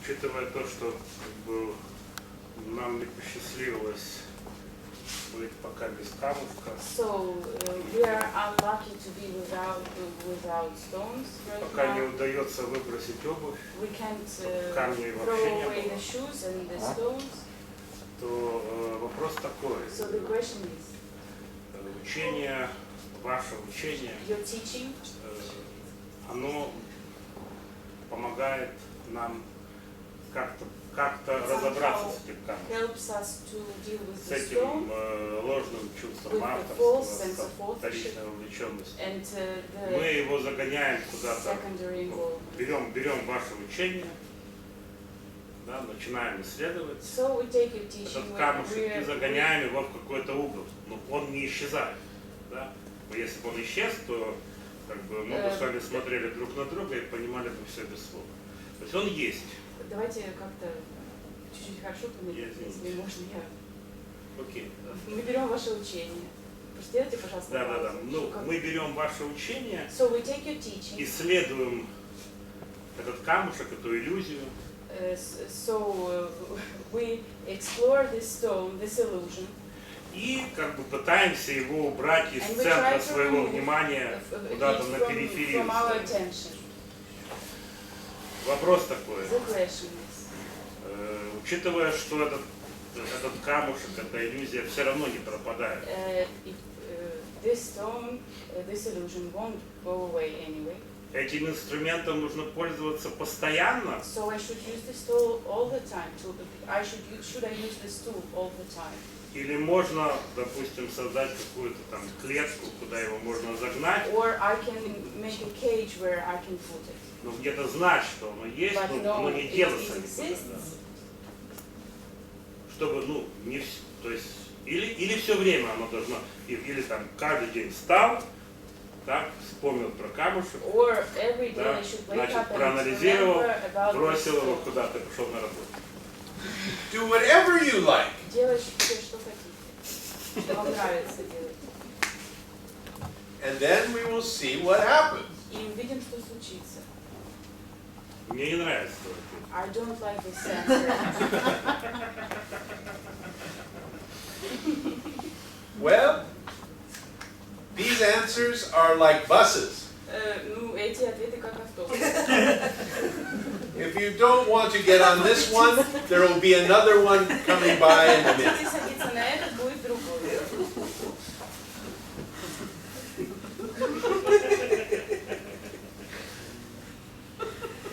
Учитывая то, что как бы, нам не посчастливилось быть пока без камушка, So we are unlucky to be without stones right пока не now. удается выбросить обувь, We can't камней throw вообще не away the было, shoes and the stones. то вопрос такой. So the question is, Учение, ваше учение, your teaching, оно помогает нам как-то разобраться с этим камнем, helps us to deal with с the этим stone ложным чувством with the авторства, false sense of с authorship вторичной увлеченностью. and Мы the его загоняем куда-то, secondary involvement. берем ваше учение, да, начинаем исследовать So we take your teaching этот when камушек и we загоняем его в какой-то угол. Но он не исчезает. Да? Но если бы он исчез, то как бы, мы бы с вами смотрели друг на друга и понимали бы все без слов. То есть он есть. Давайте как-то чуть-чуть хорошо помедленнее, если можно я. Окей. Мы берем ваше учение. Сделайте, пожалуйста, Да. паузу. Ну, мы берем ваше учение, So we take your teaching. исследуем этот камушек, эту иллюзию. So we explore this stone, this illusion. И как бы пытаемся его убрать из And we центра try to своего remove внимания it куда-то на периферию. from our attention. Вопрос такой. The question is, Учитывая, что этот камушек, эта иллюзия все равно не пропадает. if this stone, this illusion won't go away anyway. Этим инструментом нужно пользоваться постоянно, So I should use this tool all the time. Should I use this tool all the time? или можно, допустим, создать какую-то там клетку, куда его можно загнать, Or I can make a cage where I can put it. но где-то знать, что оно есть, But но no, не it делаться exists. никуда. Чтобы, не все, то есть, или все время оно должно, или там каждый день встал, так, вспомнил про камушек, Or every day да, I should wake значит, up and проанализировал, remember about this бросил его stone. куда-то, пошел на работу. Do whatever you like. Делайте теперь, что хотите. Что вам нравится делать. And then we will see what happens. И увидим, что случится. Мне не нравится это. I don't like this answer. Well, these answers are like buses. Ну, эти ответы как автобус. If you don't want to get on this one, there will be another one coming by in a minute. Если садиться на этот, будет другой.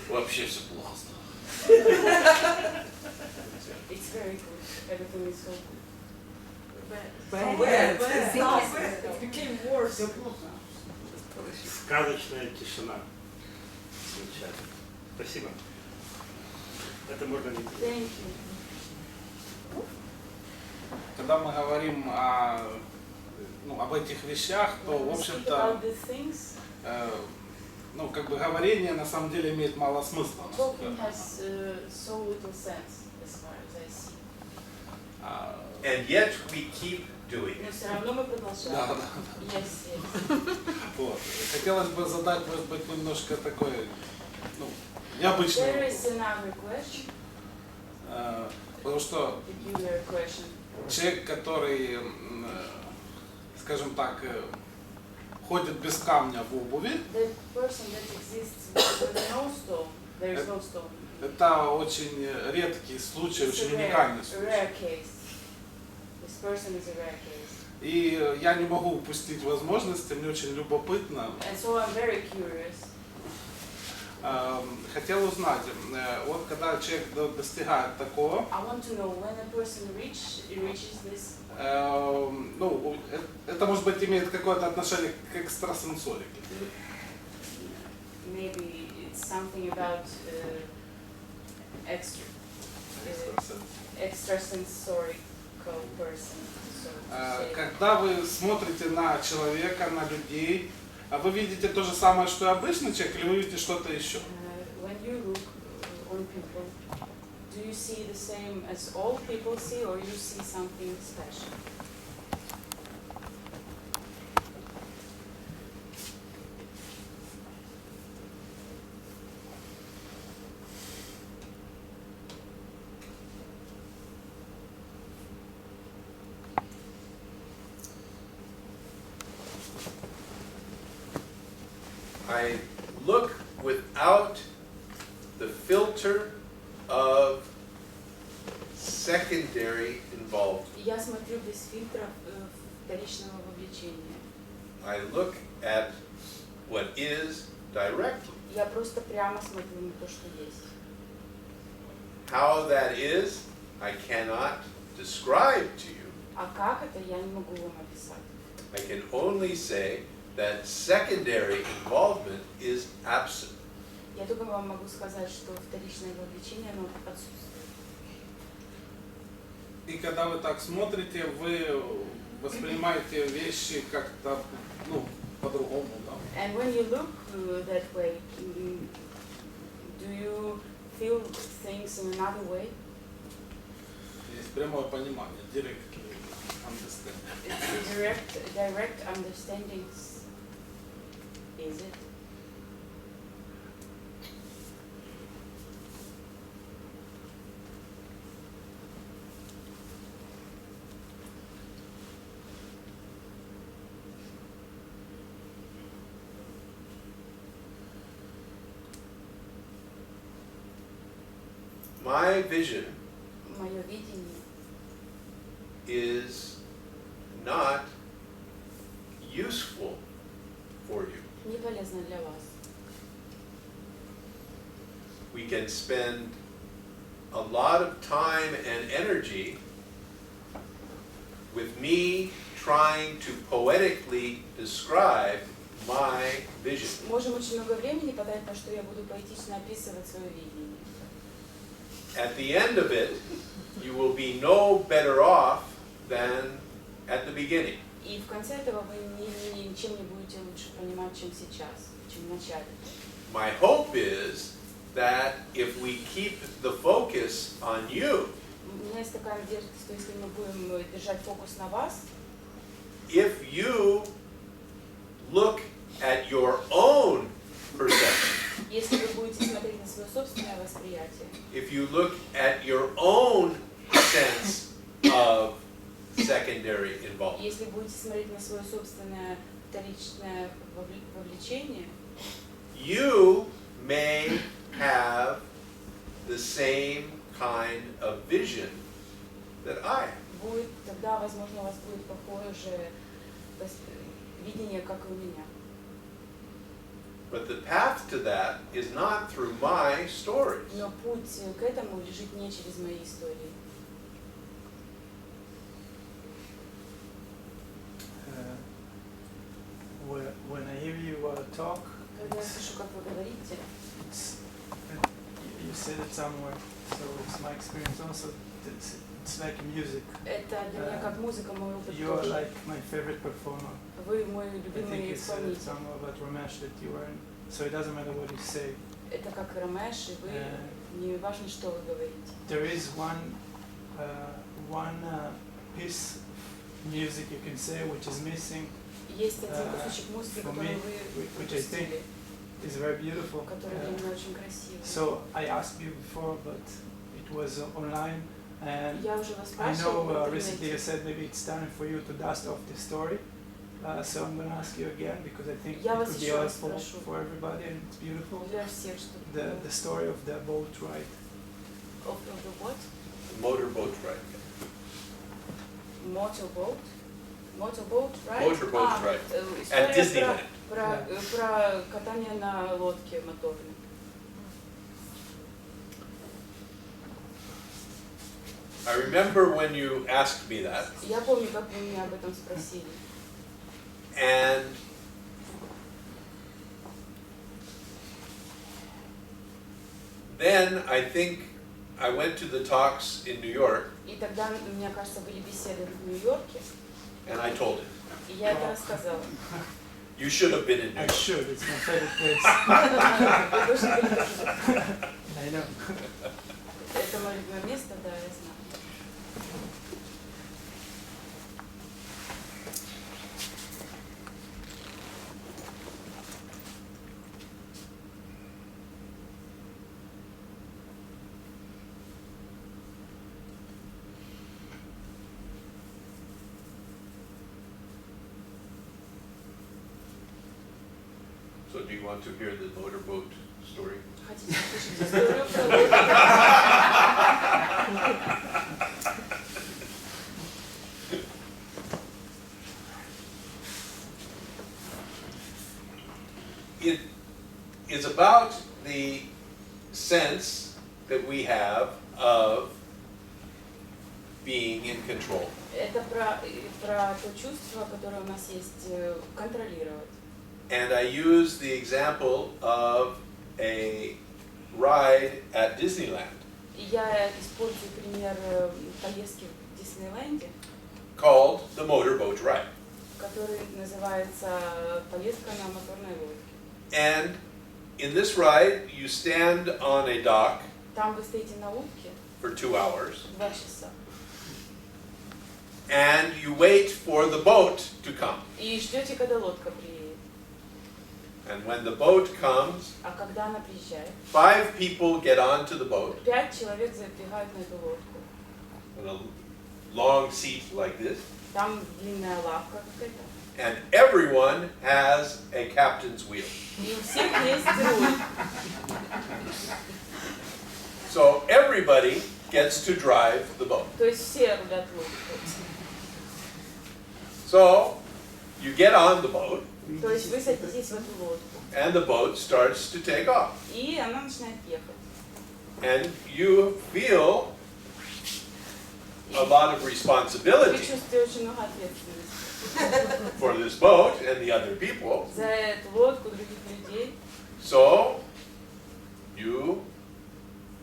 Вообще все плохо стало. It's very good. Everything is so good. It became worse. Сказочная тишина. Замечательно. Спасибо. Это можно не делать. Thank you. Когда мы говорим об этих вещах, то, в When we speak общем-то, about these things, как бы говорение на самом деле имеет мало смысла. talking has so little sense as far as I see. And yet we keep doing Но it. все равно мы продолжаем. Да. Yes, yes. Вот. Хотелось бы задать, может быть, немножко такой, необычный There вопрос. is another question, Потому что peculiar question. человек, который, скажем так, ходит без камня в обуви, The person that exists with no stone, there is no stone. это очень редкий случай, It's очень a уникальный rare случай. case. This person is a rare case. И я не могу упустить возможности, мне очень любопытно. And so I'm very curious. Хотел узнать, вот когда человек достигает такого, I want to know when a person reaches this. это может быть имеет какое-то отношение к экстрасенсорике. Maybe it's something about extrasensorical person. So to say. Когда вы смотрите на человека, на людей, вы видите то же самое, что и обычный человек, или вы видите что-то еще? When you look on people, do you see the same as all people see, or you see something special? I look without the filter of secondary involvement. Я смотрю без фильтров вторичного вовлечения. I look at what is directly. Я просто прямо смотрю на то, что есть. How that is, I cannot describe to you. А как это, я не могу вам описать. I can only say that secondary involvement is absent. Я только вам могу сказать, что вторичное вовлечение, оно отсутствует. И когда вы так смотрите, вы воспринимаете вещи как-то, ну, по-другому, да? And when you look that way, do you feel things in another way? Есть прямое понимание, direct understanding. It's direct understanding, is it? My vision Мое видение is not useful for you. не полезно для вас. We can spend a lot of time and energy with me trying to poetically describe my vision. Можем очень много времени потратить на что я буду поэтично описывать свое видение. At the end of it, you will be no better off than at the beginning. И в конце этого вы ничем не будете лучше понимать, чем сейчас, чем в начале. My hope is that if we keep the focus on you, У меня есть такая надежда, что если мы будем держать фокус на вас, if you look at your own perception, если вы будете смотреть на свое собственное восприятие, if you look at your own sense of secondary involvement, если будете смотреть на свое собственное вторичное вовлечение, you may have the same kind of vision that I have. тогда, возможно, у вас будет похожее видение, как и у меня. But the path to that is not through my stories. Но путь к этому лежит не через мои истории. When I hear you talk, Когда я слышу, как вы говорите, you said it somewhere, so it's my experience also. It's like music. это для меня как музыка, мой опыт You are тоже. like my favorite performer. Вы мой I think любимый you said it исполнитель. somewhere about Ramesh that you are. So it doesn't matter what you say. Это как Рамеш, и вы, не важно, что вы говорите. There is one piece of music you can say which is missing. Есть один кусочек музыки, for который me, вы which I think упустили, is very beautiful. который для меня очень красивый. So I asked you before, but it was online, and Я уже вас I спрашивала know в recently you интернете. said maybe it's time for you to dust off the story. So I'm going to ask you again because I think Я it вас could be еще раз helpful спрошу. for everybody and it's beautiful. Для всех, чтобы The story of the boat ride. of the what? Motorboat ride. Motorboat? Motorboat ride? Motorboat ride. История At Disneyland. про катание на лодке моторной. I remember when you asked me that, Я помню, как вы меня об этом спросили. and then I think I went to the talks in New York, И тогда, мне кажется, были беседы в Нью-Йорке, and I told him, и я это рассказала. you should have been in New I York. should, it's my favorite place. Вы должны были тоже. I know. Это мое любимое место, да, я знаю. So do do you want to hear the motorboat story? Хотите услышать историю про лодку? It is about the sense that we have of being in control. Это про то чувство, которое у нас есть, контролировать. And I use the example of a ride at Disneyland И я использую пример поездки в Диснейленде, called the motorboat ride. который называется поездка на моторной лодке. And in this ride, you stand on a dock Там вы стоите на утке for 2 hours 2 часа and you wait for the boat to come. и ждете, когда лодка приедет. And when the boat comes, А когда она приезжает, 5 people get onto the boat 5 человек запрягают на эту лодку. on a long seat like this, Там длинная лавка какая-то. and everyone has a captain's wheel. И у всех есть руль. So everybody gets to drive the boat. То есть все рулят лодку. So you get on the boat То есть вы садитесь в эту лодку. and the boat starts to take off. И она начинает ехать. And you feel a lot of Вы responsibility чувствуете очень много ответственности for this boat and the other people. за эту лодку, других людей. So you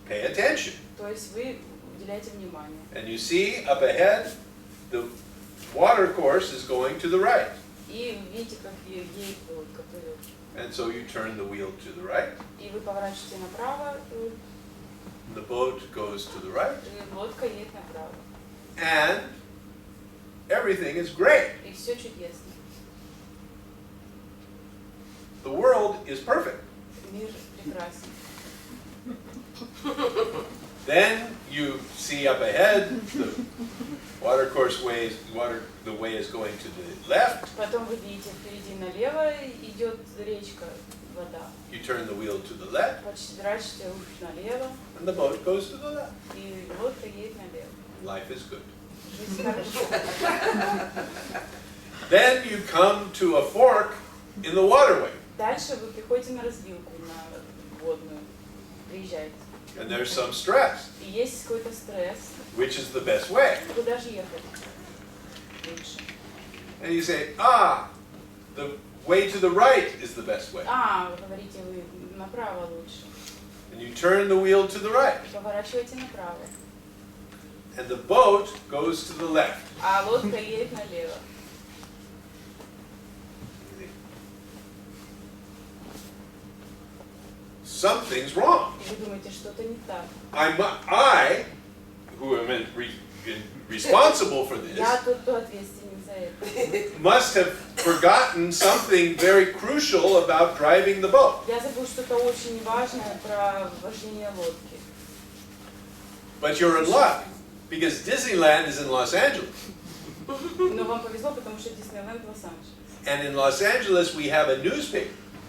pay attention. То есть вы уделяете внимание. And you see up ahead, the water course is going to the right. И видите, как едет лодка вперед. And so you turn the wheel to the right. И вы поворачиваете направо, The boat goes to the right. и лодка едет направо. And everything is great. И все чудесно. The world is perfect. Мир прекрасен. Then you see up ahead, the water course the way is going to the left. Потом вы видите, впереди налево идет речка, вода. You turn the wheel to the left, Поворачиваете руль налево, and the boat goes to the left. и лодка едет налево. Life is good. Жизнь хорошо. Then you come to a fork in the waterway, Дальше вы приходите на развилку, на водную, приезжаете. and there's some stress. И есть какой-то стресс. Which is the best way? Куда же ехать лучше? And you say, the way to the right is the best way. Вы говорите, вы направо лучше. And you turn the wheel to the right. Поворачивайте направо. And the boat goes to the left. А лодка едет налево. Something's wrong. И вы думаете, что-то не так. I, who am responsible for Я this, тут кто ответственен за это. must have forgotten something very crucial about driving the boat. Я забыл что-то очень важное про вождение лодки. But you're in luck, because Disneyland is in Los Angeles. Но вам повезло, потому что Диснейленд в Лос-Анджелесе. And in Los Angeles we have a newspaper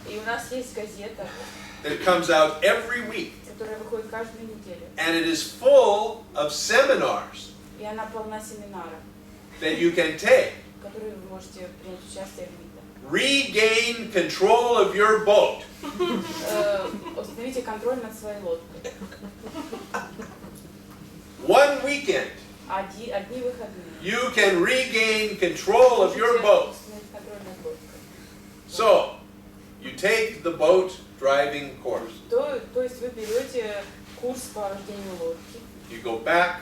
И у нас есть газета, that comes out every week. которая выходит каждую неделю. And it is full of seminars И она полна семинаров, that you can take. в которые вы можете принять участие в них. Regain control of your boat. Установите контроль над своей лодкой. One weekend, Одни выходные. you can regain control of your boat. Установить контроль над лодкой. So, you take the boat driving course. То есть вы берете курс по вождению лодки, You go back,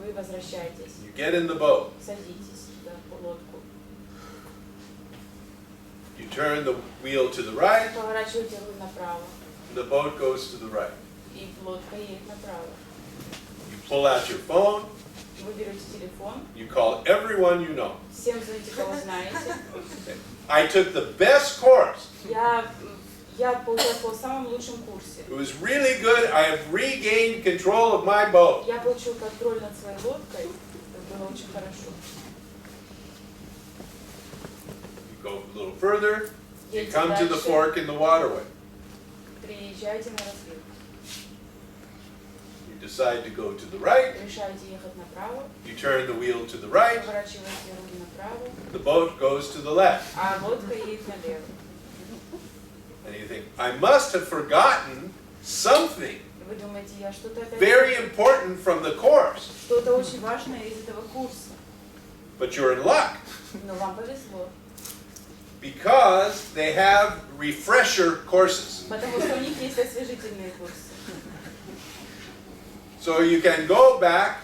вы возвращаетесь, you get in the boat, садитесь в лодку, you turn the wheel to the right, поворачиваете руль направо, the boat goes to the right. и лодка едет направо. You pull out your phone, Вы берете телефон, you call everyone you know. всем звоните, кого знаете. I took the best course. Я поучаствовала в самом лучшем курсе. It was really good. I have regained control of my boat. Я получил контроль над своей лодкой, это было очень хорошо. You go a little further, You Едете come to the дальше, fork in the waterway. приезжаете на развилку. You decide to go to the right. Решаете ехать направо, You turn the wheel to the right. поворачиваете руль направо, The boat goes to the left. а лодка едет налево. And you think, I must have forgotten something Вы думаете, я что-то опять... very important from the course. Что-то очень важное из этого курса. But you're in luck Но вам повезло, because they have refresher courses. потому что у них есть освежительные курсы. So you can go back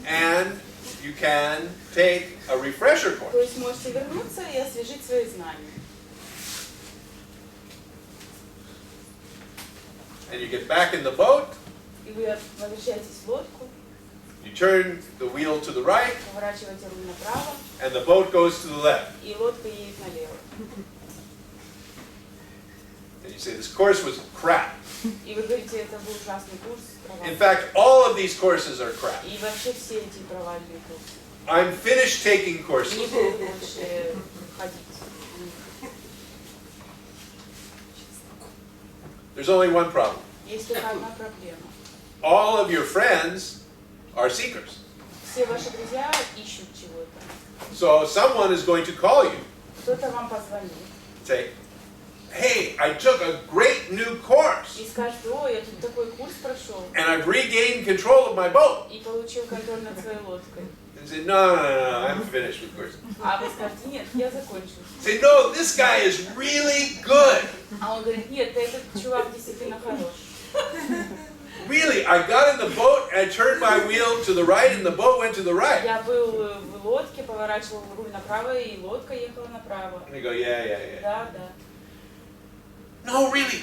and you can take a refresher То course. есть можете вернуться и освежить свои знания. And you get back in the boat, И вы возвращаетесь в лодку, you turn the wheel to the right, поворачиваете руль направо, and the boat goes to the left. и лодка едет налево. And you say, this course was crap. И вы говорите, это был ужасный курс, In провальный. fact, all of these courses are crap. И вообще все эти провальные курсы. I'm finished taking Не courses. буду больше ходить. There's only one problem. Есть только одна проблема. All of your friends are seekers. Все ваши друзья ищут чего-то. So someone is going to call you, Кто-то вам позвонит say, hey, I took a great new course, и скажет, ой, я тут такой курс прошел and I've regained control of my boat. и получил контроль над своей лодкой. And say, no, I'm finished with courses. А вы скажете, нет, я закончил. Say, no, this guy is really good. А он говорит, нет, этот чувак действительно хорош. Really, I got in the boat and I turned my wheel to the right and the boat went to the right. Я был в лодке, поворачивал руль направо, и лодка ехала направо. And you go, yeah. Да, да. No, really.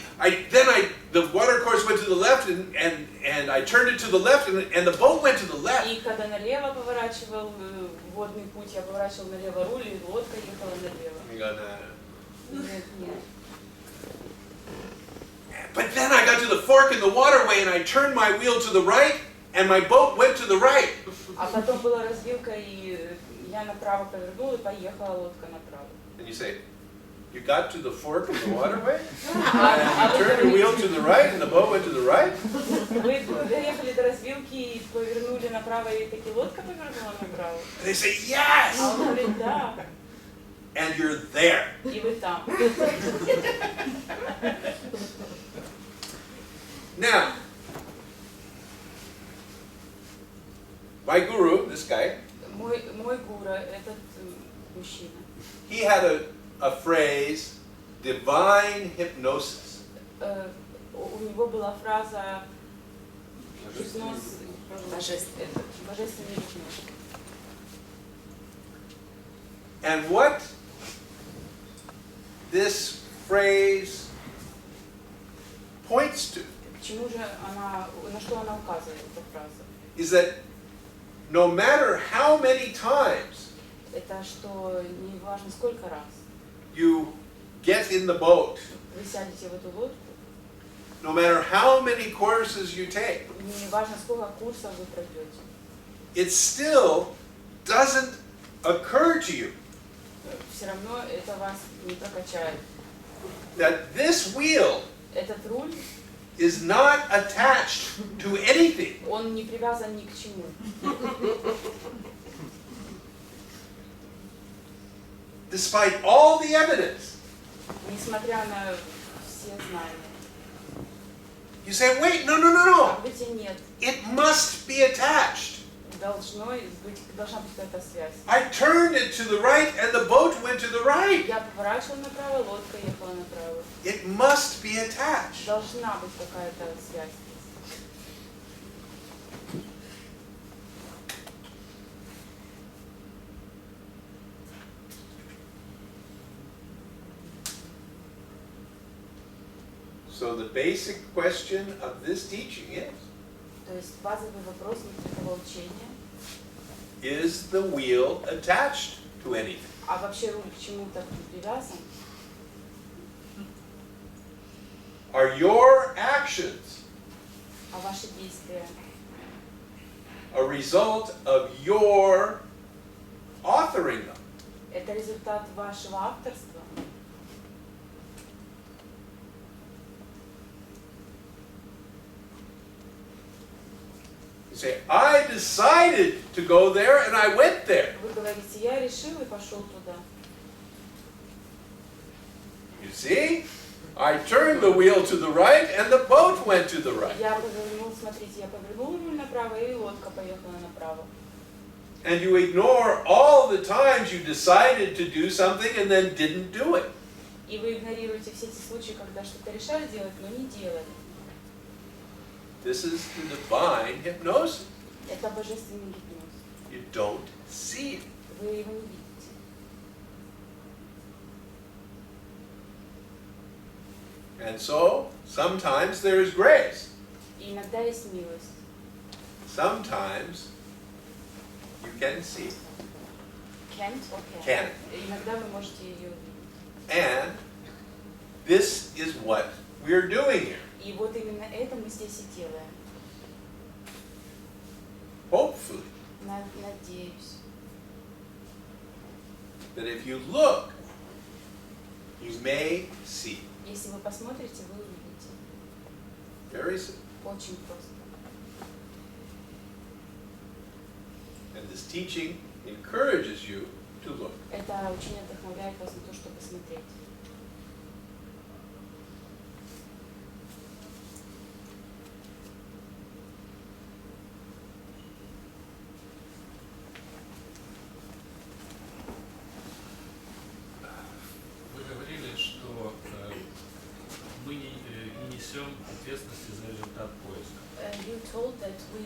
The water course went to the left and I turned it to the left and the boat went to the left. И когда налево поворачивал водный путь, я поворачивал налево руль, и лодка ехала налево. And you go, no. Нет, нет. But then I got to the fork in the waterway and I turned my wheel to the right and my boat went to the right. А потом была развилка, и я направо повернул, и поехала лодка направо. And you say, you got to the fork in the waterway? А And you turned your wheel to the right and the boat went to the right? вы доехали до развилки и повернули направо, и таки лодка повернула направо. And they say, А yes! он говорит, да, And you're there. и вы там. Now, my guru, this guy, Мой гуру, этот мужчина, he had a phrase, divine hypnosis. у него была фраза гипноз, божественный гипноз. And what this phrase points to К чему же она, на что она указывает, эта фраза? is that no matter how many times Это что не важно сколько раз you get in the boat, вы сядете в эту лодку, no matter how many courses you take, не важно сколько курсов вы пройдете, it still doesn't occur to you все равно это вас не прокачает. that this wheel Этот руль, is not attached to anything. он не привязан ни к чему. Despite all the evidence. Несмотря на все знания. You say, wait, no. А говорите, нет, It must be attached. должна быть какая-то связь. I turned it to the right and the boat went to the right. Я поворачивал направо, лодка ехала направо. It must be attached. Должна быть какая-то связь. So the basic question of this teaching То есть базовый вопрос этого учения. is the wheel attached to anything? А вообще руль к чему-то привязан? Are your actions А ваши действия a result of your authoring them? это результат вашего авторства? You say, I decided to go there and I went there. Вы говорите, я решил и пошел туда. You see? I turned the wheel to the right and the boat went to the right. Я повернул, смотрите, я повернул руль направо, и лодка поехала направо. And you ignore all the times you decided to do something and then didn't do it. И вы игнорируете все эти случаи, когда что-то решали делать, но не делали. This is the divine hypnosis. Это божественный гипноз. You don't see it. Вы его не видите. And so, sometimes there is grace. И иногда есть милость. Sometimes you can see it. Can't or Can. Иногда вы можете ее увидеть. And this is what we're doing here. И вот именно это мы здесь и делаем. Hopefully, Надеюсь. that if you look, you may see. Если вы посмотрите, вы увидите. Very simple. Очень просто. And this teaching encourages you to look. Это учение вдохновляет вас на то, чтобы смотреть. Вы говорили, что мы не несем ответственности за результат поиска. You told that we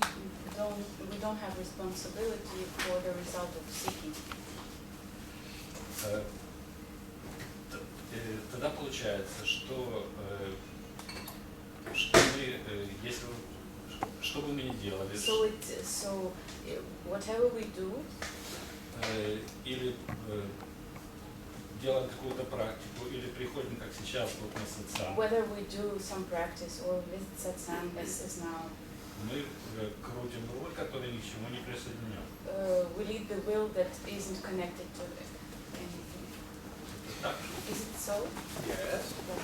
don't have responsibility for the result of seeking. Тогда получается, что мы, если что бы мы ни делали, So whatever we do, или делаем какую-то практику, или приходим, как сейчас, вот на сатсанг, whether we do some practice or visit satsang as now, мы крутим руль, который ни к чему не присоединен. we lead the will that isn't connected to anything. Так? Is it so? Yes. Yeah.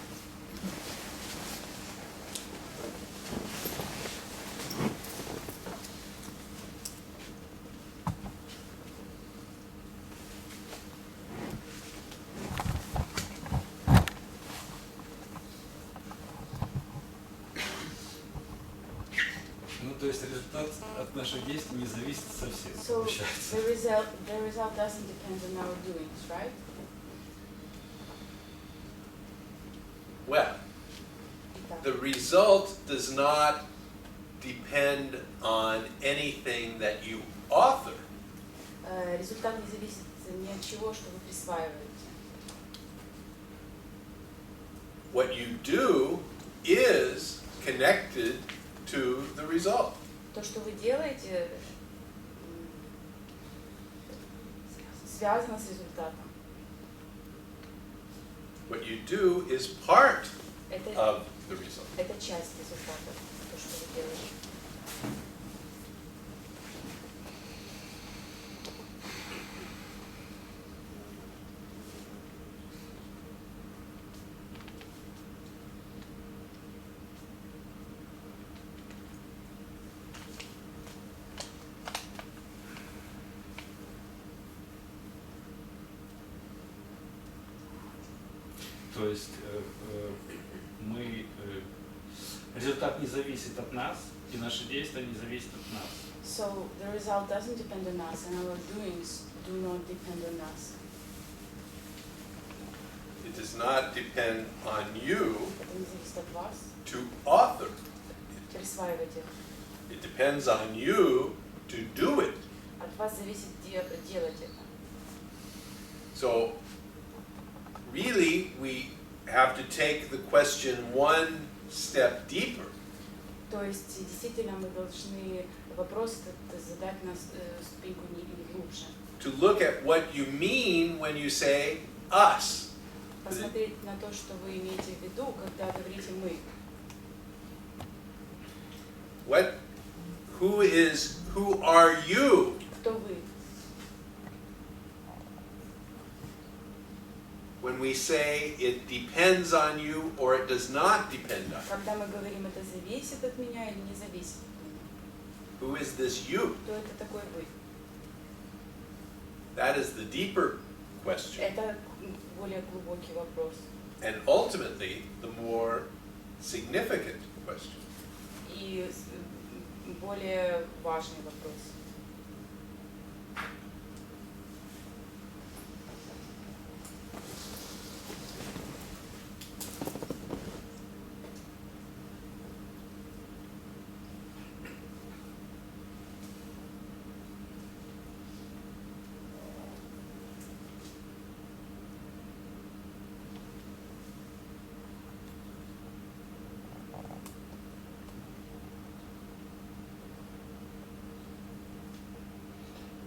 Ну, то есть результат от наших действий не зависит совсем, So получается. the result doesn't depend on our doings, right? Well, Итак, the result does not depend on anything that you author. результат не зависит ни от чего, что вы присваиваете. What you do is connected to the result. То, что вы делаете, связано с результатом. What you do is part Это of the result. часть результата, то, что вы делаете. То есть мы результат не зависит от нас, и наши действия не зависят от нас. So the result doesn't depend on us, and our doings do not depend on us. It does not depend on you Это не зависит от вас. to author. Присваивать это. It depends on you to do it. От вас зависит делать это. So really we have to take the question one step deeper. То есть действительно мы должны вопрос этот задать на ступеньку глубже. To look at what you mean when you say us. Посмотреть на то, что вы имеете в виду, когда говорите мы. Who are you? Кто вы? When we say it depends on you or it does not depend on you. Когда мы говорим, это зависит от меня или не зависит от меня. Who is this you? Кто это такой вы? That is the deeper question. Это более глубокий вопрос. And ultimately, the more significant question. И более важный вопрос.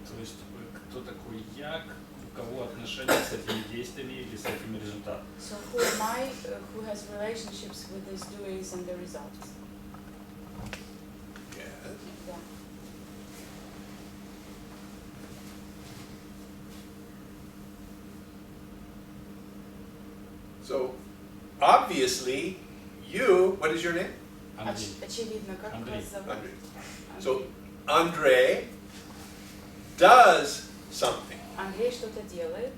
То есть кто такой я, у кого отношения с этими действиями или с этими результатами? So who am I who has relationships with these doings and the results? Yes. Да. So, obviously, you, what is your name? Андрей. Очевидно, как Андрей. вас зовут? Andre. So, Andre does something. Андрей что-то делает.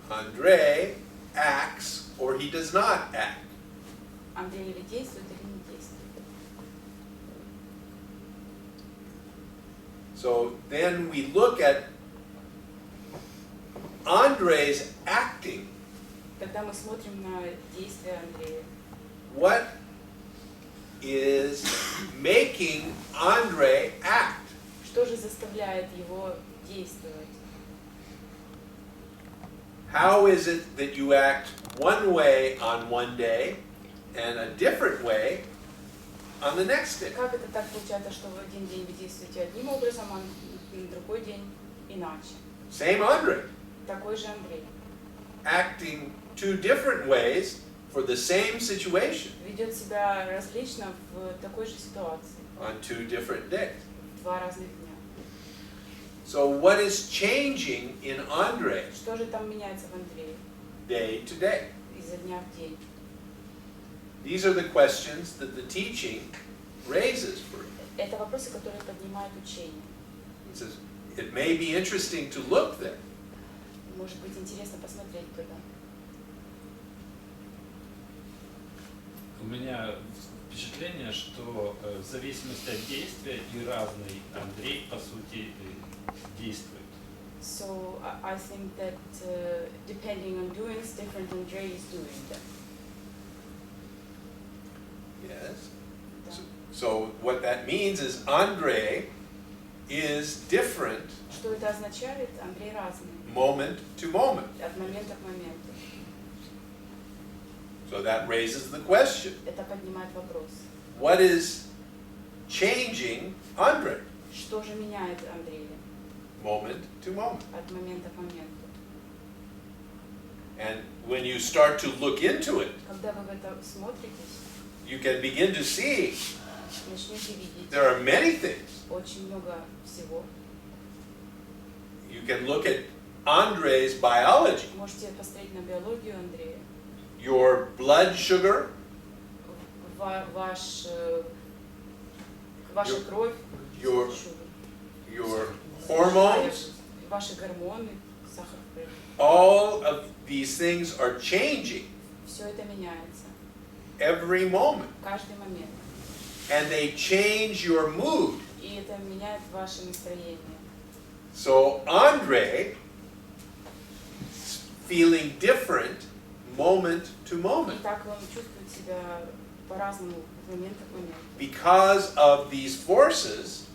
Andre acts or he does not act. Андрей или действует, или не действует. So then we look at Andre's acting. Тогда мы смотрим на действия Андрея. What is making Andre act? Что же заставляет его действовать? How is it that you act one way on one day and a different way on the next day? Как это так получается, что в один день вы действуете одним образом, а на другой день иначе? Same Andre, Такой же Андрей. acting two different ways for the same situation Ведет себя различно в такой же ситуации. on two different days. В два разных дня. So what is changing in Andre Что же там меняется в Андрее day to day? изо дня в день? These are the questions that the teaching raises for you. Это вопросы, которые поднимает учение. It says, it may be interesting to look there. Может быть интересно посмотреть туда. У меня впечатление, что в зависимости от действия и разный Андрей, по сути, действует. So I think that depending on doings, different Andrei is doing them. Yes. Да. So what that means is Andre is different Что это означает? Андрей разный. moment to moment. От момента к моменту. So that raises the question, Это поднимает вопрос. what is changing Andre Что же меняет Андрея moment to moment? от момента к моменту? And when you start to look into it, Когда вы в это смотритесь, you can begin to see начнете видеть there are many things. очень много всего. You can look at Andre's biology, Можете посмотреть на биологию Андрея. your blood sugar, Ваша кровь, your your hormones, ваши гормоны, сахар в крови. all of these things are changing Все это меняется. every moment. Каждый момент. And they change your mood. И это меняет ваше настроение. So Andre is feeling different moment to И moment так он чувствует себя по-разному от момента к моменту. because of these forces.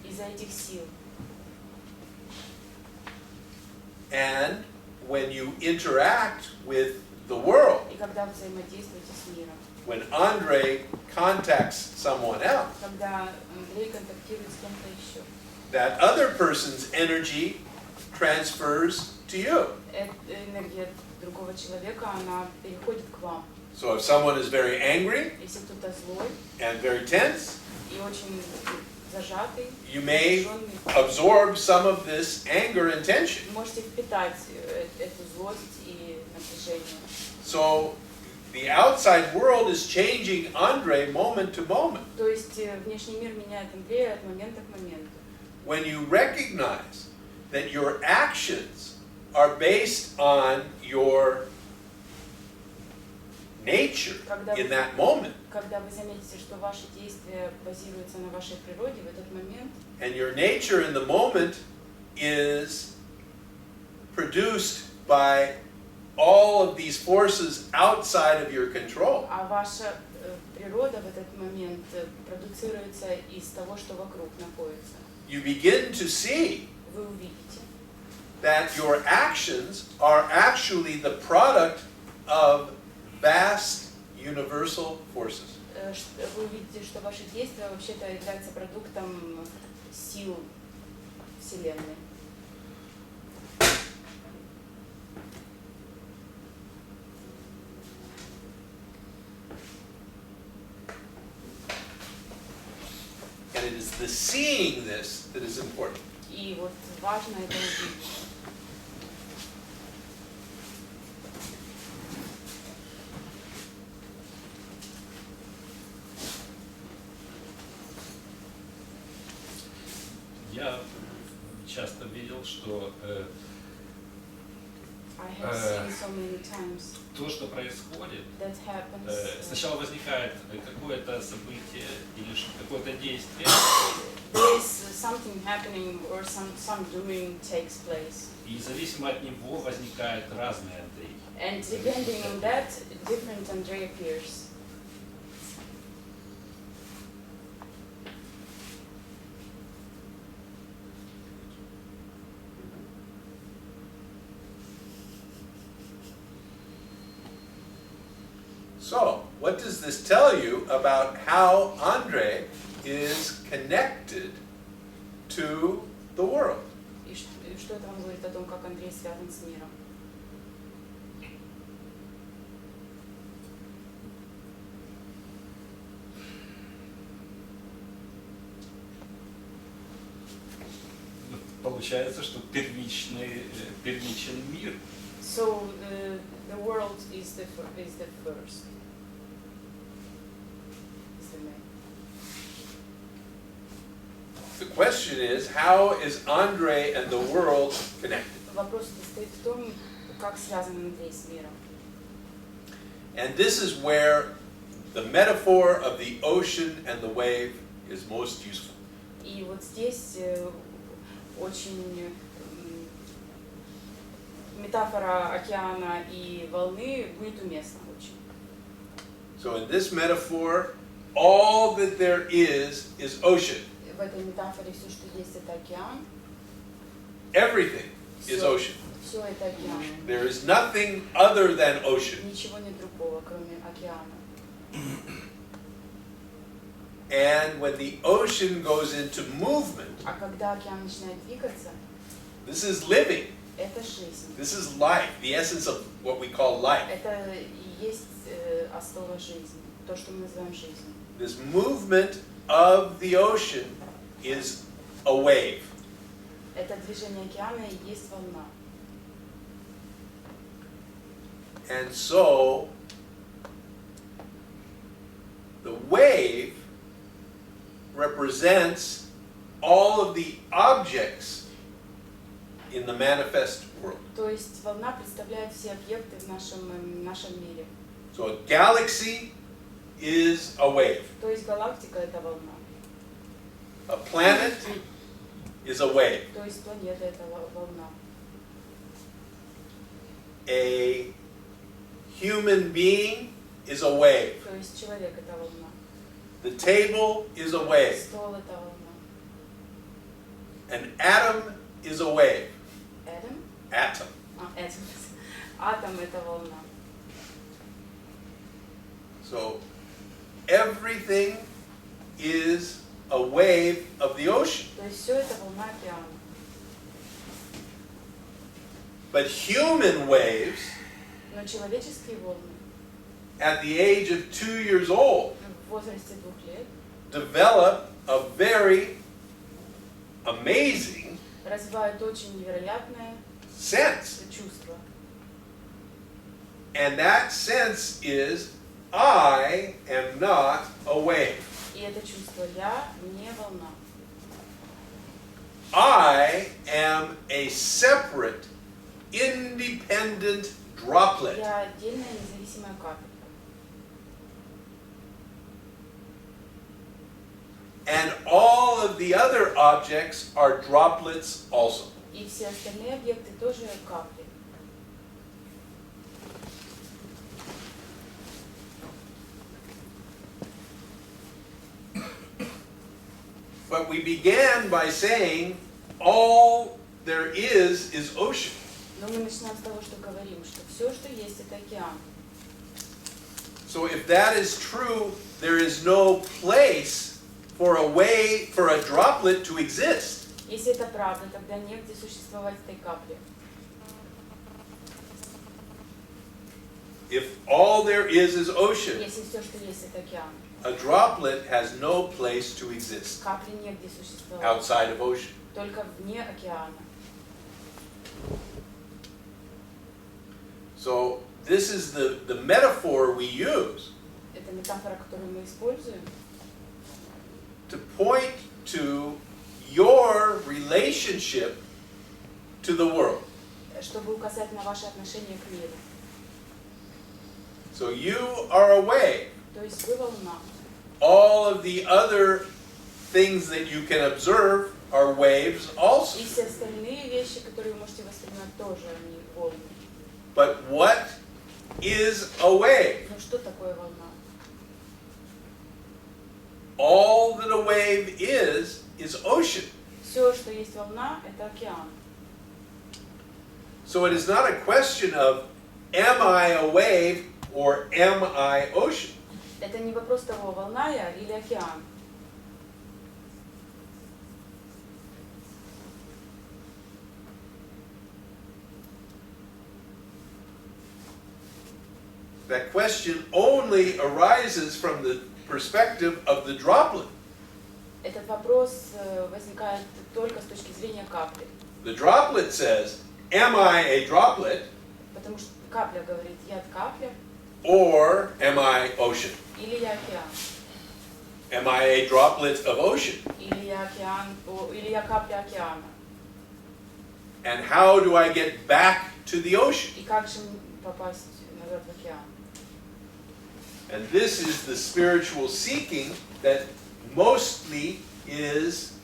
Из-за этих сил. And when you interact with the world, И когда вы взаимодействуете с миром. when Andre contacts someone else, Когда Андрей контактирует с кем-то еще. that other person's energy transfers to you. Энергия другого человека, она переходит к вам. So if someone is very angry Если кто-то злой and very tense, и очень зажатый, you may напряженный, absorb some of this anger and tension. можете впитать эту злость и напряжение. So the outside world is changing Andre moment to moment. То есть внешний мир меняет Андрея от момента к моменту. When you recognize that your actions are based on your nature in that moment, Когда вы заметите, что ваши действия базируются на вашей природе в этот момент, and your nature in the moment is produced by all of these forces outside of your control, а ваша природа в этот момент продуцируется из того, что вокруг находится, you begin to see вы увидите, that your actions are actually the product of vast universal forces. Вы увидите, что ваши действия вообще-то являются продуктом сил Вселенной. And it is the seeing this that is important. И вот важно это увидеть. Я часто видел, что I have seen so many times то, что происходит, that happens. сначала возникает какое-то событие или какое-то действие, There is something happening or some doing takes place. и зависимо от него возникает разный Андрей. And depending on that, different Andrei appears. So, what does this tell you about how Andre is connected to the world? И что это вам говорит о том, как Андрей связан с миром? Получается, что первичен мир. So the world is the first. Is the main. The question is, how is Andre and the world connected? Вопрос состоит в том, как связан Андрей с миром. And this is where the metaphor of the ocean and the wave is most useful. И вот здесь очень метафора океана и волны будет уместна очень. So in this metaphor, all that there is ocean. В этой метафоре все, что есть, это океан. Everything is ocean. Все это океан. There is nothing other than ocean. Ничего нет другого, кроме океана. And when the ocean goes into movement, А когда океан начинает двигаться, this is living. это жизнь. This is life, the essence of what we call life. Это и есть основа жизни, то, что мы называем жизнью. This movement of the ocean is a wave. Это движение океана и есть волна. And so, the wave represents all of the objects in the manifest world. То есть волна представляет все объекты в нашем мире. So a galaxy is a wave. То есть галактика — это волна. A planet is a wave. То есть планета — это волна. A human being is a wave. То есть человек — это волна. The table is a wave. Стол — это волна. An atom is a wave. Atom? Atom. Atom. Атом — это волна. So everything is a wave of the ocean. То есть все это волна океана. But human waves, Но человеческие волны at the age of 2 years old, в возрасте 2 лет develop a very amazing развивают очень невероятное sense. чувство. And that sense is, I am not a wave. И это чувство «я» не волна. I am a separate, independent droplet. Я отдельная независимая капелька. And all of the other objects are droplets also. И все остальные объекты тоже капли. But we began by saying all there is ocean. Но мы начинаем с того, что говорим, что все, что есть, это океан. So if that is true, there is no place for a droplet to exist. Если это правда, тогда негде существовать этой капле. If all there is ocean, Если все, что есть, это океан, a droplet has no place to exist капли негде существовать, outside of ocean. только вне океана. So this is the metaphor we use Это метафора, которую мы используем, to point to your relationship to the world. чтобы указать на ваше отношение к миру. So you are a wave. То есть вы волна. All of the other things that you can observe are waves also. И все остальные вещи, которые вы можете воспринимать, тоже они волны. But what is a wave? Ну что такое волна? All that a wave is ocean. Все, что есть волна, это океан. So it is not a question of am I a wave or am I ocean? Это не вопрос того, волна я или океан. That question only arises from the perspective of the droplet. Этот вопрос возникает только с точки зрения капли. The droplet says, am I a droplet Потому что капля говорит, я капля, or am I ocean? или я океан. Am I a droplet of ocean? Или я океан, или я капля океана. And how do I get back to the ocean? И как же попасть назад в океан? And this is the spiritual seeking that mostly is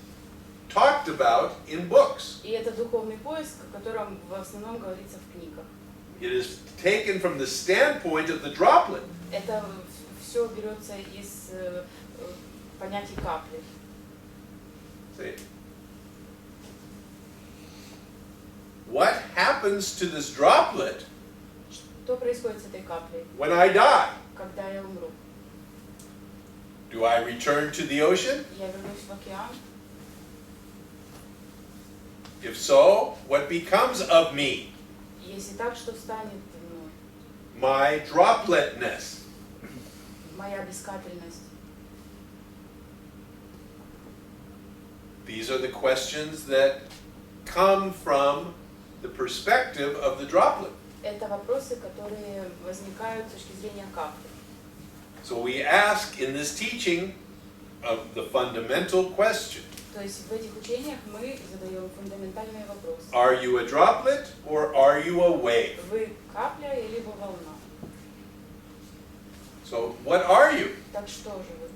talked about in books. И это духовный поиск, о котором в основном говорится в книгах. It is taken from the standpoint of the droplet. Это все берется из понятий капли. See? What happens to this droplet Что происходит с этой каплей, when I die? когда я умру? Do I return to the ocean? Я вернусь в океан? If so, what becomes of me? Если так, что станет мной? My dropletness. Моя бескапельность. These are the questions that come from the perspective of the droplet. Это вопросы, которые возникают с точки зрения капли. So we ask in this teaching of the fundamental question. То есть в этих учениях мы задаем фундаментальные вопросы. Are you a droplet or are you a wave? Вы капля или вы волна? So what are you? Так что же вы?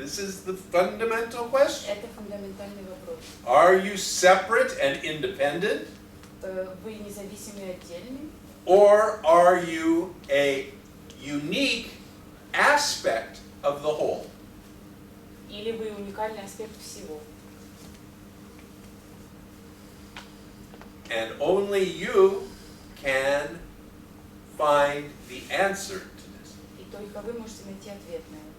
This is the fundamental question. Это фундаментальный вопрос. Are you separate and independent Вы независимый и отдельный? or are you a unique aspect of the whole? Или вы уникальный аспект всего? And only you can find the answer to this. И только вы можете найти ответ на это.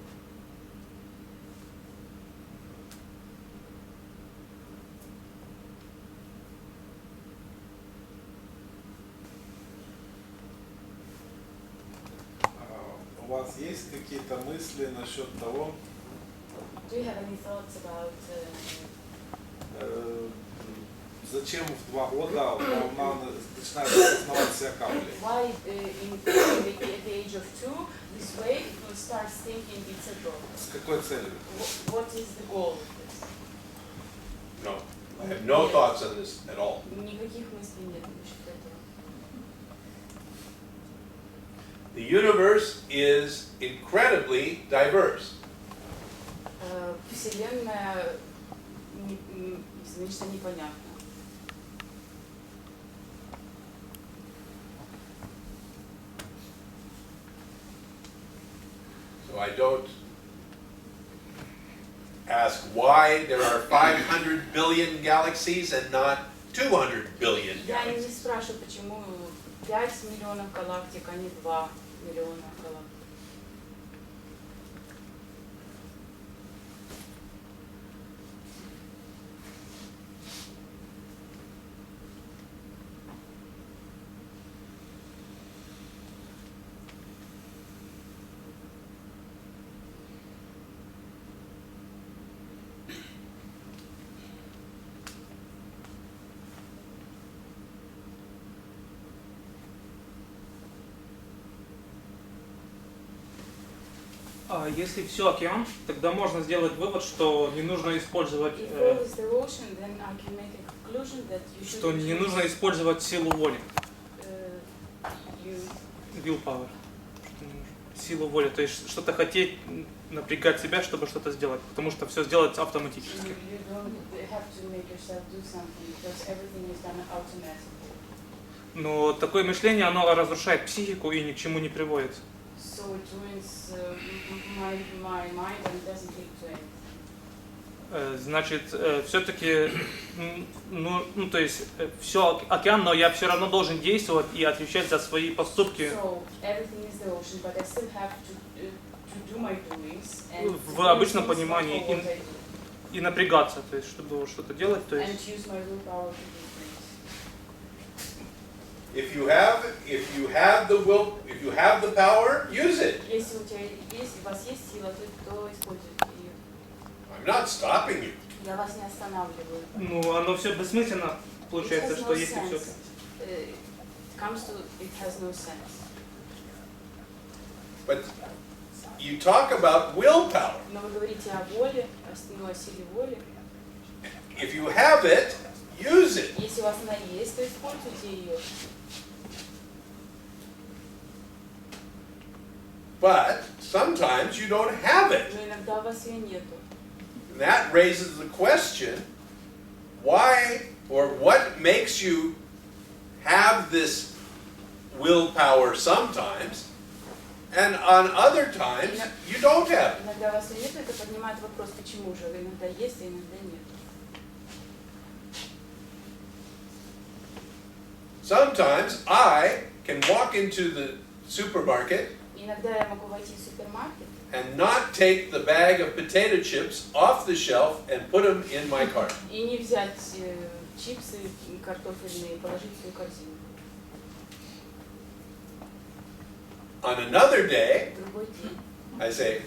У вас есть какие-то мысли насчет того, Do you have any thoughts about Зачем в 2 года он начинает осознавать себя каплей? Why at the age of 2, this way it will start thinking it's a God? С какой целью? What is the goal of this? No, I have no thoughts on this at all. Никаких мыслей нет насчет этого. The universe is incredibly diverse. Вселенная бесконечно непонятна. So I don't ask why there are 500 billion galaxies and not 200 billion Я не galaxies. спрашиваю, почему 5 миллионов галактик, а не 2 миллиона галактик. Если все океан, тогда можно сделать вывод, что не нужно использовать, что не нужно использовать силу воли, willpower, силу воли, то есть что-то хотеть, напрягать себя, чтобы что-то сделать, потому что все сделается автоматически. Но такое мышление, оно разрушает психику и ни к чему не приводит. So it ruins my mind and doesn't lead to anything. Значит, все-таки, то есть, все океан, но я все равно должен действовать и отвечать за свои поступки. So everything is the ocean, but I still have to do my doings and В обычном понимании и напрягаться, то есть, чтобы что-то делать, то есть. and use my willpower to do things. If you have the will, if you have the power, use it. Если у вас есть сила, то используйте ее. I'm not stopping you. Я вас не останавливаю. Ну, оно все бессмысленно, получается, что если все. It comes to it has no sense. But you talk about willpower. Но вы говорите о воле, о силе воли. If you have it, use it. Если у вас она есть, то используйте ее. But sometimes you don't have it. Но иногда у вас ее нету. And that raises the question, why or what makes you have this willpower sometimes, and on other times you don't have it. Иногда у вас ее нету, это поднимает вопрос, почему же иногда есть, а иногда нет. Sometimes I can walk into the supermarket Иногда я могу войти в супермаркет and not take the bag of potato chips off the shelf and put them in my cart. и не взять чипсы картофельные и положить в свою корзину. On another day, Другой день. I say,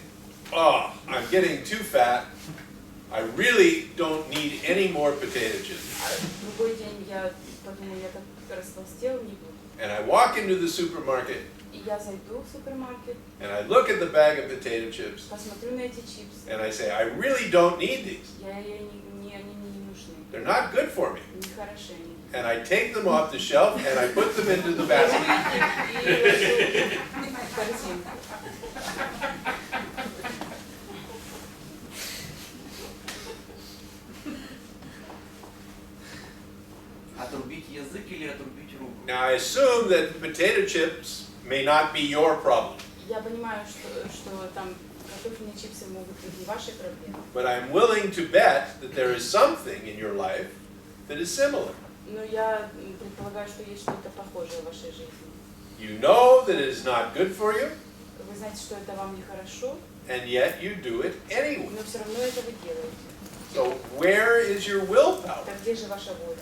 oh, I'm getting too fat. I really don't need any more potato chips. Другой день я подумаю, я так растолстел, не буду. And I walk into the supermarket И я зайду в супермаркет, and I look at the bag of potato chips посмотрю на эти чипсы. and I say, I really don't need these. Они мне не нужны, They're not good for me. не хороши они. And I take them off the shelf and I put them into the basket. И ложу в корзинку. Отрубить язык или отрубить руку? Now I assume that potato chips may not be your problem, Я понимаю, что там картофельные чипсы могут быть не вашей проблемой. but I'm willing to bet that there is something in your life that is similar. Но я предполагаю, что есть что-то похожее в вашей жизни. You know that it is not good for you, Вы знаете, что это вам нехорошо, and yet you do it anyway. но все равно это вы делаете. So where is your willpower? Так где же ваша воля?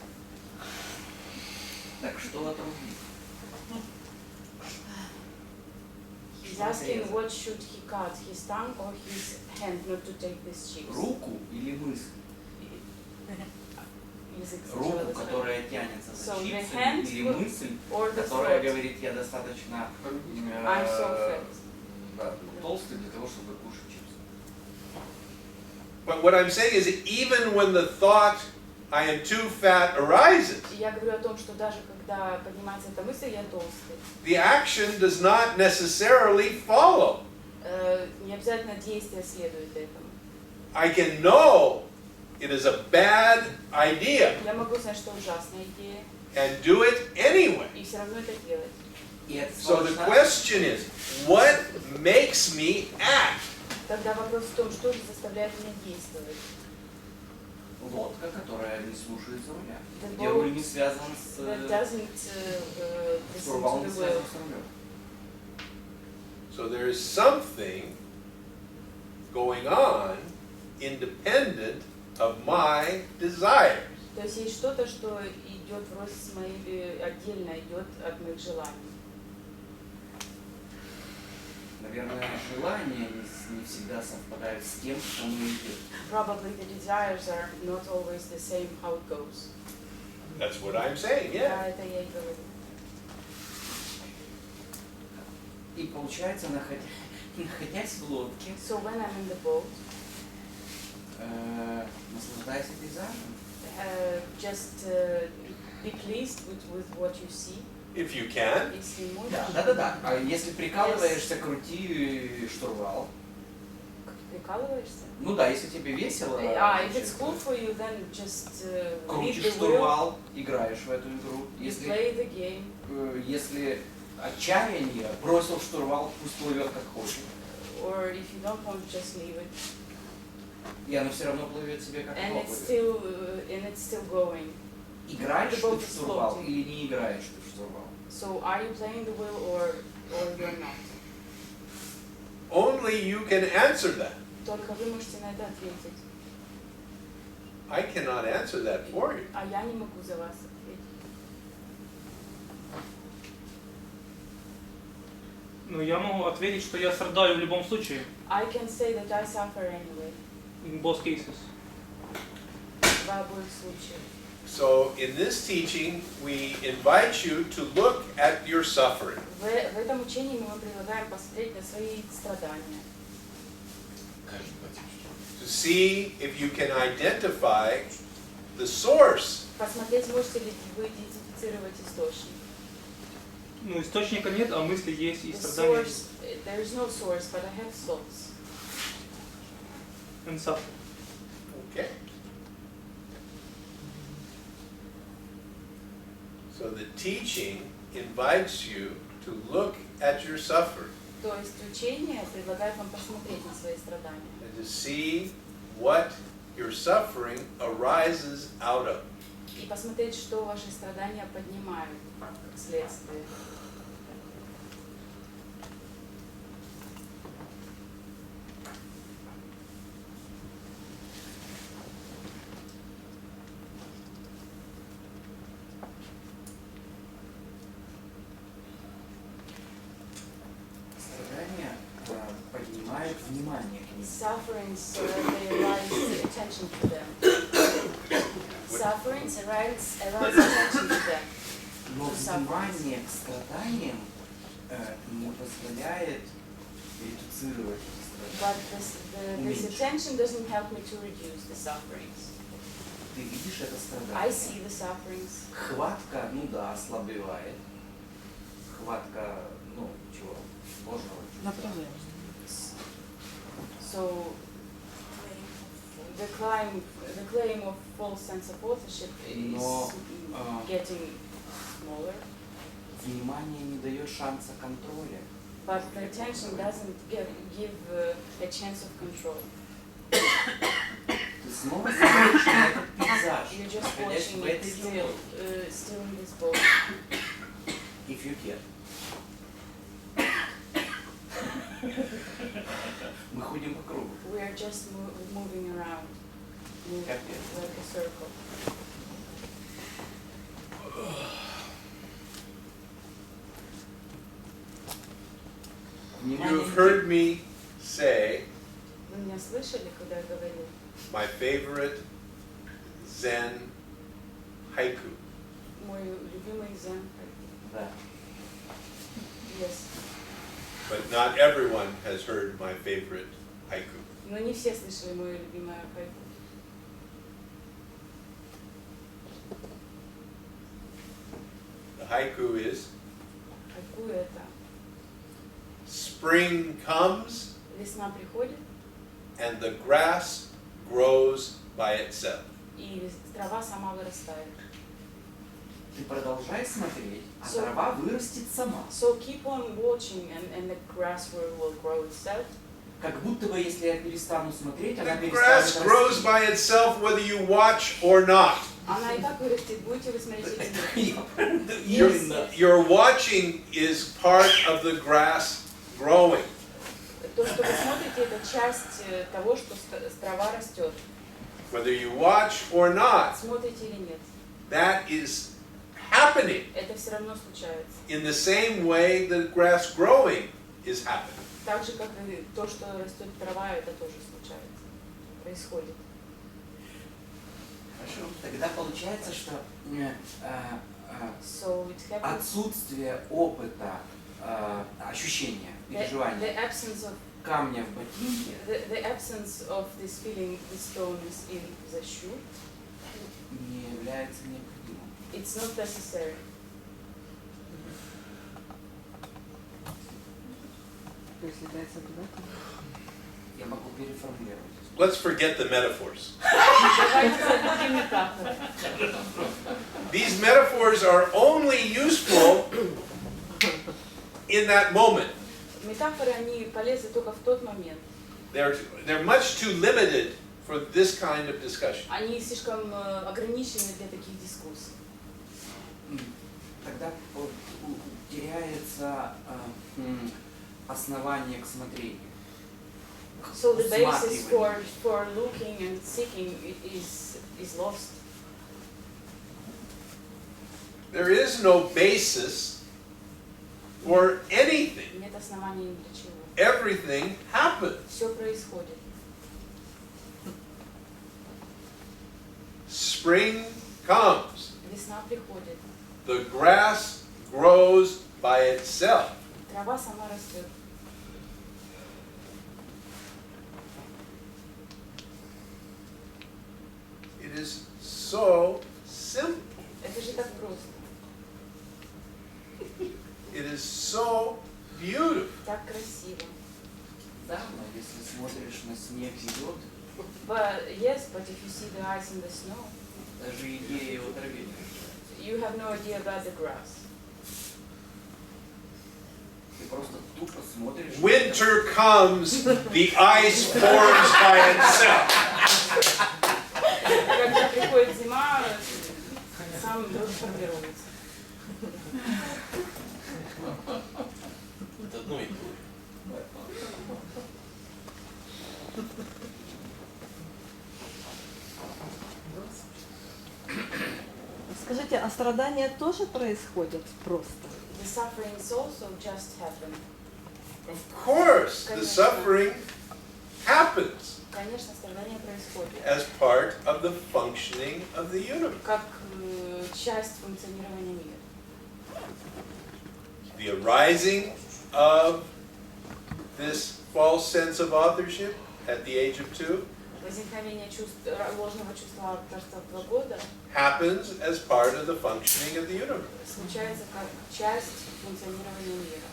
Так что отрубить? He's asking what should he cut, his tongue or his hand not to take these chips. Руку или мысль? язык руку, сначала доставляет. которая тянется за So the чипсами, hand или will- мысль, or the которая thought. говорит, я достаточно I'm so fat. да, толстый для того, чтобы кушать чипсы. But what I'm saying is, even when the thought, I am too fat, arises, И я говорю о том, что даже когда поднимается эта мысль, я толстый, the action does not necessarily follow. Не обязательно действие следует этому. I can know it is a bad idea Я могу знать, что ужасная идея, and do it anyway. и все равно это делать. И это So the сложно. question is, what makes me act? Тогда вопрос в том, что же заставляет меня действовать. Лодка, которая не слушается руля. The Где руль boat не связан с that doesn't listen штурвал to не the связан will. с рулем. So there is something going on independent of my desires. То есть есть что-то, что идет вроде с моей, отдельно идет от моих желаний. Наверное, желания не всегда совпадают с тем, что мы идем. Probably the desires are not always the same how it goes. That's what I'm saying, yeah. Да, это я и говорю. И получается, находясь в лодке, So when I'm in the boat, наслаждаясь пейзажем, just be pleased with what you see. If you can. Если можешь. Да. А если прикалываешься, крути штурвал. Прикалываешься? Ну да, если тебе весело. If it's cool for you, then just leave Крутишь the wheel. штурвал, играешь в эту игру. You play the game. Если отчаяние, бросил штурвал, пусть плывет как хочет. Or if you don't want, just leave it. И оно все равно плывет себе как And хочет. it's still going. Играешь The ты boat в is штурвал floating. или не играешь ты в штурвал? So are you playing the wheel or you're not? Only you can answer that. Только вы можете на это ответить. I cannot answer that for you. А я не могу за вас ответить. Ну, я могу ответить, что я страдаю в любом случае. I can say that I suffer anyway. In both cases. В обоих случаях. So in this teaching, we invite you to look at your suffering. В этом учении мы предлагаем посмотреть на свои страдания. To see if you can identify the source. Посмотреть, можете ли вы идентифицировать источник. Ну, источника нет, а мысли есть, и The страдания source, there is no source, but I have thoughts. and suffering. Okay. So the teaching invites you to look at your suffering То есть учение предлагает вам посмотреть на свои страдания. and to see what your suffering arises out of. И посмотреть, что ваши страдания поднимают как следствие. Страдания поднимают внимание к ним. Sufferings, they arise attention to them. Sufferings arise attention to them. Но внимание к страданиям не позволяет редуцировать эти But страдания. this attention doesn't help me to reduce the sufferings. Ты видишь это I страдание. see the sufferings. Хватка, ну да, ослабевает. Хватка, ну, чего, ложного. So the claim of false sense of authorship is Но, getting smaller, Внимание не дает шанса контроля. but the attention doesn't give a chance of control. Ты снова смотришь на этот пейзаж, You're just находясь watching в it этой зоне. still in this boat. If you can. Мы ходим по кругу. We are just moving around, Как like a circle. You've heard me say Вы меня слышали, когда я говорю? my favorite Zen haiku. Мой любимый дзен. Да. Yes. But not everyone has heard my favorite haiku. Но не все слышали мое любимое хайку. The haiku is, Какую это? spring comes Весна приходит, and the grass grows by itself. и трава сама вырастает. Ты продолжай смотреть, а So- трава вырастет сама. So keep on watching and the grass will grow itself. Как будто бы, если я перестану смотреть, она The grass перестанет grows расти. by itself whether you watch or not. Она и так вырастет, будете вы смотреть или нет. Именно. Your watching is part of the grass growing. То, что вы смотрите, это часть того, что трава растет. Whether you watch or not, Смотрите или нет. that is happening Это все равно случается. in the same way the grass growing is happening. Так же, как и то, что растет трава, это тоже случается. Происходит. Хорошо. Тогда получается, что So it happens. отсутствие опыта, ощущения, переживания The absence of камня в ботинке the absence of this feeling, the stone is in the shoe. не является необходимым. It's not necessary. Я могу переформулировать. Let's forget the metaphors. Давайте забудем метафоры. These metaphors are only useful in that moment. Метафоры, они полезны только в тот момент. They're much too limited for this kind of discussion. Они слишком ограничены для таких дискуссий. Тогда теряется основание к смотрению. So the basis Усматриванию. for looking and seeking is lost. There is no basis for anything. Нет оснований ни для чего. Everything happens. Все происходит. Spring comes. Весна приходит. The grass grows by itself. Трава сама растет. It is so simple. Это же так просто. It is so beautiful. Так красиво. Да, но если смотришь на снег и лед, But yes, but if you see the ice in the snow, даже идея о траве не рождается. you have no idea about the grass. Ты просто тупо смотришь. Winter comes, the ice forms by itself. Когда приходит зима, сам лед формируется. Это одно и то же. Скажите, а страдания тоже происходят просто? The sufferings also just happen. Of course, the suffering happens Конечно, страдания происходят. as part of the functioning of the universe. Как часть функционирования мира. The arising of this false sense of authorship at the age of 2 Возникновение ложного чувства авторства в 2 года happens as part of the functioning of the universe. случается как часть функционирования мира.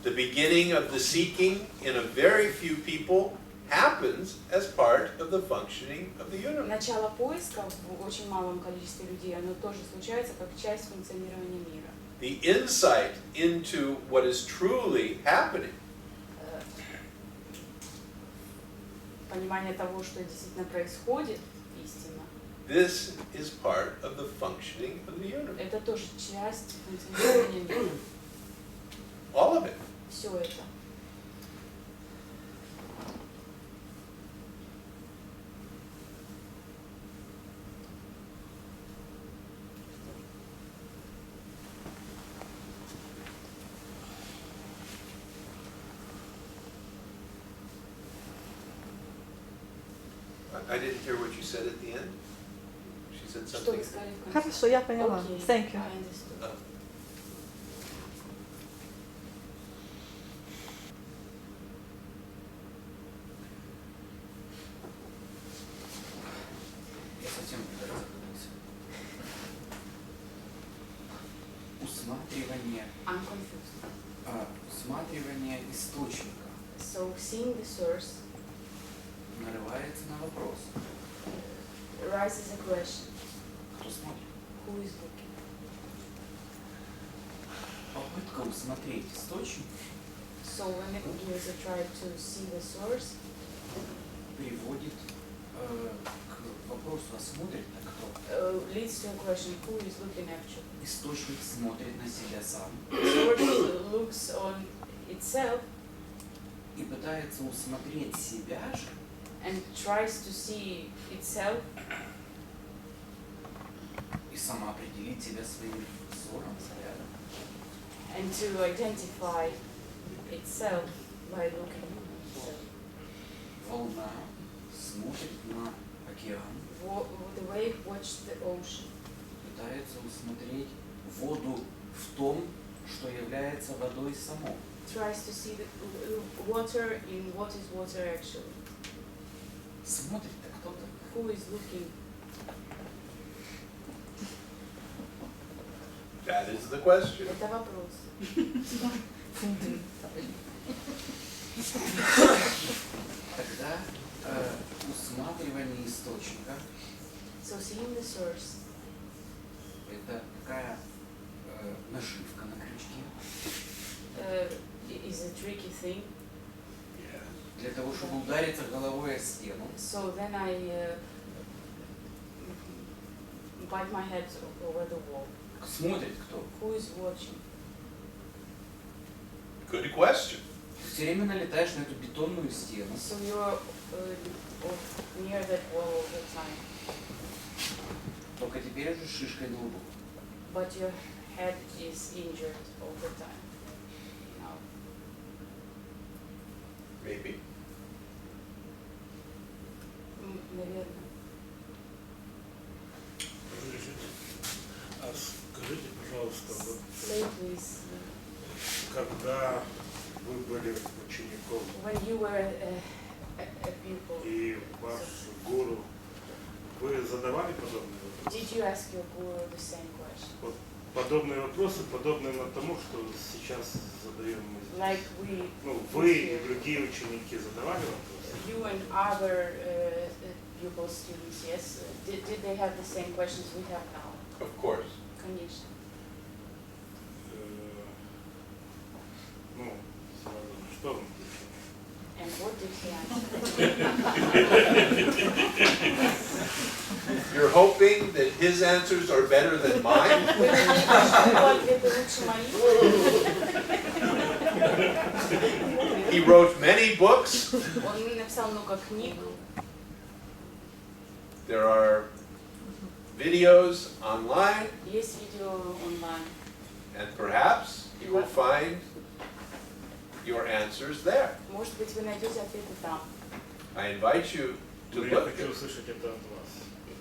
The beginning of the seeking in a very few people happens as part of the functioning of the universe. Начало поиска в очень малом количестве людей, оно тоже случается как часть функционирования мира. The insight into what is truly happening Понимание того, что действительно происходит, истина, this is part of the functioning of the universe. это тоже часть функционирования мира. All of it. Все это. I didn't hear what you said at the end. She said Что something. вы сказали в конце? Хорошо, я поняла. Okay, Thank you. I understood. Я совсем не запутался. Усматривание, I'm confused. усматривание источника So seeing the source нарывается на вопрос. arises a question. Кто смотрит? Who is looking? Попытка усмотреть источник So when the user try to see the source, приводит к вопросу, а смотрит-то кто? leads to a question, who is looking actually? Источник смотрит на себя сам Source looks on itself и пытается усмотреть себя же and tries to see itself и самоопределить себя своим взором, взглядом. and to identify itself by looking at itself. Волна смотрит на океан, The wave watched the ocean, пытается усмотреть воду в том, что является водой самой. tries to see the water in what is water actually. Смотрит-то кто-то. Who is looking? That is the question. Это вопрос. Тогда усматривание источника So seeing the source это такая наживка на крючке is a tricky thing. для того, чтобы удариться головой о стену. So then I bite my head over the wall. Смотрит кто? Who is watching? Good question. Ты все время налетаешь на эту бетонную стену. So you're near that wall all the time, Только теперь уже шишкой глубоко. but your head is injured all the time. Now, Maybe. наверное. Разрешите? А скажите, пожалуйста, вот Say please, когда вы были учеником when you were a pupil, и ваш гуру, вы задавали подобные вопросы? did you ask your guru the same question? Вот подобные вопросы, подобные на тому, что сейчас задаем мы здесь. Like we, Ну, вы и другие ученики задавали вопросы? you and other pupil students, yes, did they have the same questions we have now? Of course. Конечно. Ну, сразу, что вам отвечать? And what did he answer? You're hoping that his answers are better than mine? Вы надеетесь, что его ответы лучше моих? He wrote many books. Он написал много книг. There are videos online, Есть видео онлайн. and perhaps you will find your answers there. Может быть, вы найдете ответы там. I invite you to Я look хочу at услышать это от вас.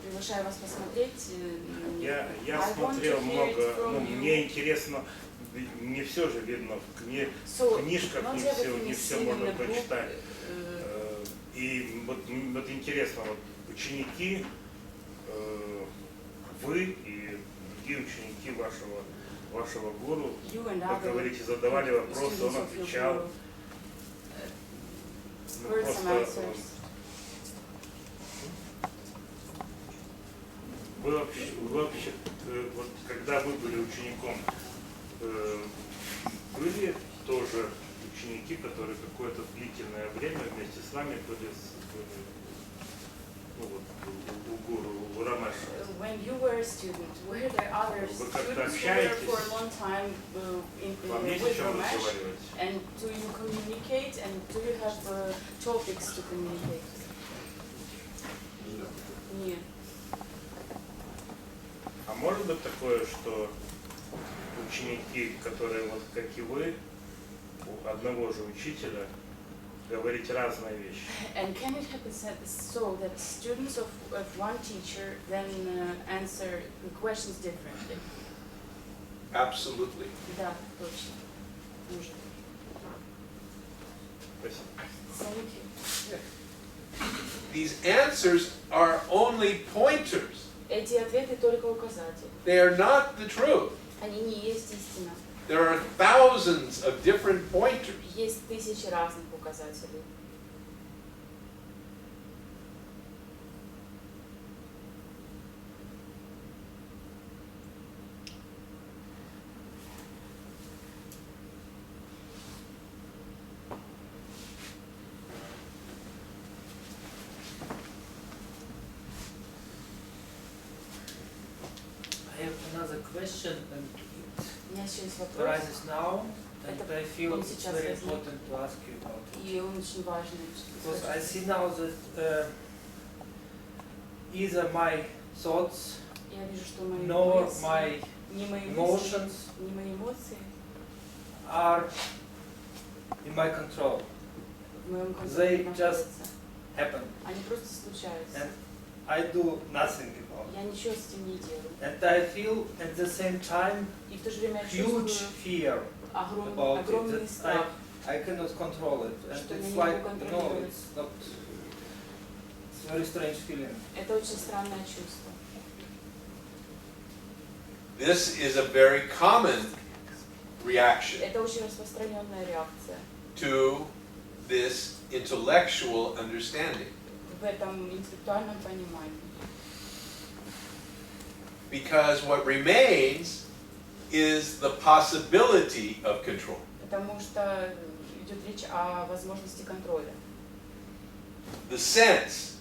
Приглашаю вас посмотреть. Я I want смотрел to hear много, it from ну, you. мне интересно, не все же видно в So, книжках, not не everything все is seen in можно the book. прочитать. И вот интересно, вот ученики, вы и другие ученики вашего гуру, You and как other говорите, задавали вопросы, он students of your отвечал. guru, Ну, heard some просто answers. вы вообще, вот когда вы были учеником, были тоже ученики, которые какое-то длительное время вместе с вами были ну, вот, у гуру, у Рамеша? When you were a student, were there other Вы как-то students who were общаетесь? for a long time Вам есть о with чем Ramesh? разговаривать? And do you communicate? And do you have topics to communicate? Нет. А может быть такое, что ученики, которые вот как и вы, у одного же учителя, говорить разные вещи? And can it happen so that students of one teacher then answer the questions differently? Absolutely. Да, точно. Может. Спасибо. Thank you. These answers are only pointers. Эти ответы только указатели. They are not the truth. Они не есть истина. There are thousands of different pointers. Есть тысячи разных указателей. I have another question, and У меня еще есть it вопрос, arises now, and Это I feel он it's сейчас very возник. important to ask you about it. и он очень важный. Because I see now that either my thoughts Я вижу, что мои nor мысли, my не мои мысли, emotions не мои эмоции are in my control. в моем They контроле just находятся. happen, Они просто случаются. and I do nothing about it. Я ничего с этим не делаю. And I feel at the same time И в то же время я huge чувствую fear about огромный it. That страх. I cannot control it, and Что я it's не like могу no, контролировать. it's not. It's a very strange feeling. Это очень странное чувство. This is a very common reaction Это очень распространенная реакция to this intellectual understanding. в этом интеллектуальном понимании. Because what remains is the possibility of control. Потому что идет речь о возможности контроля. The sense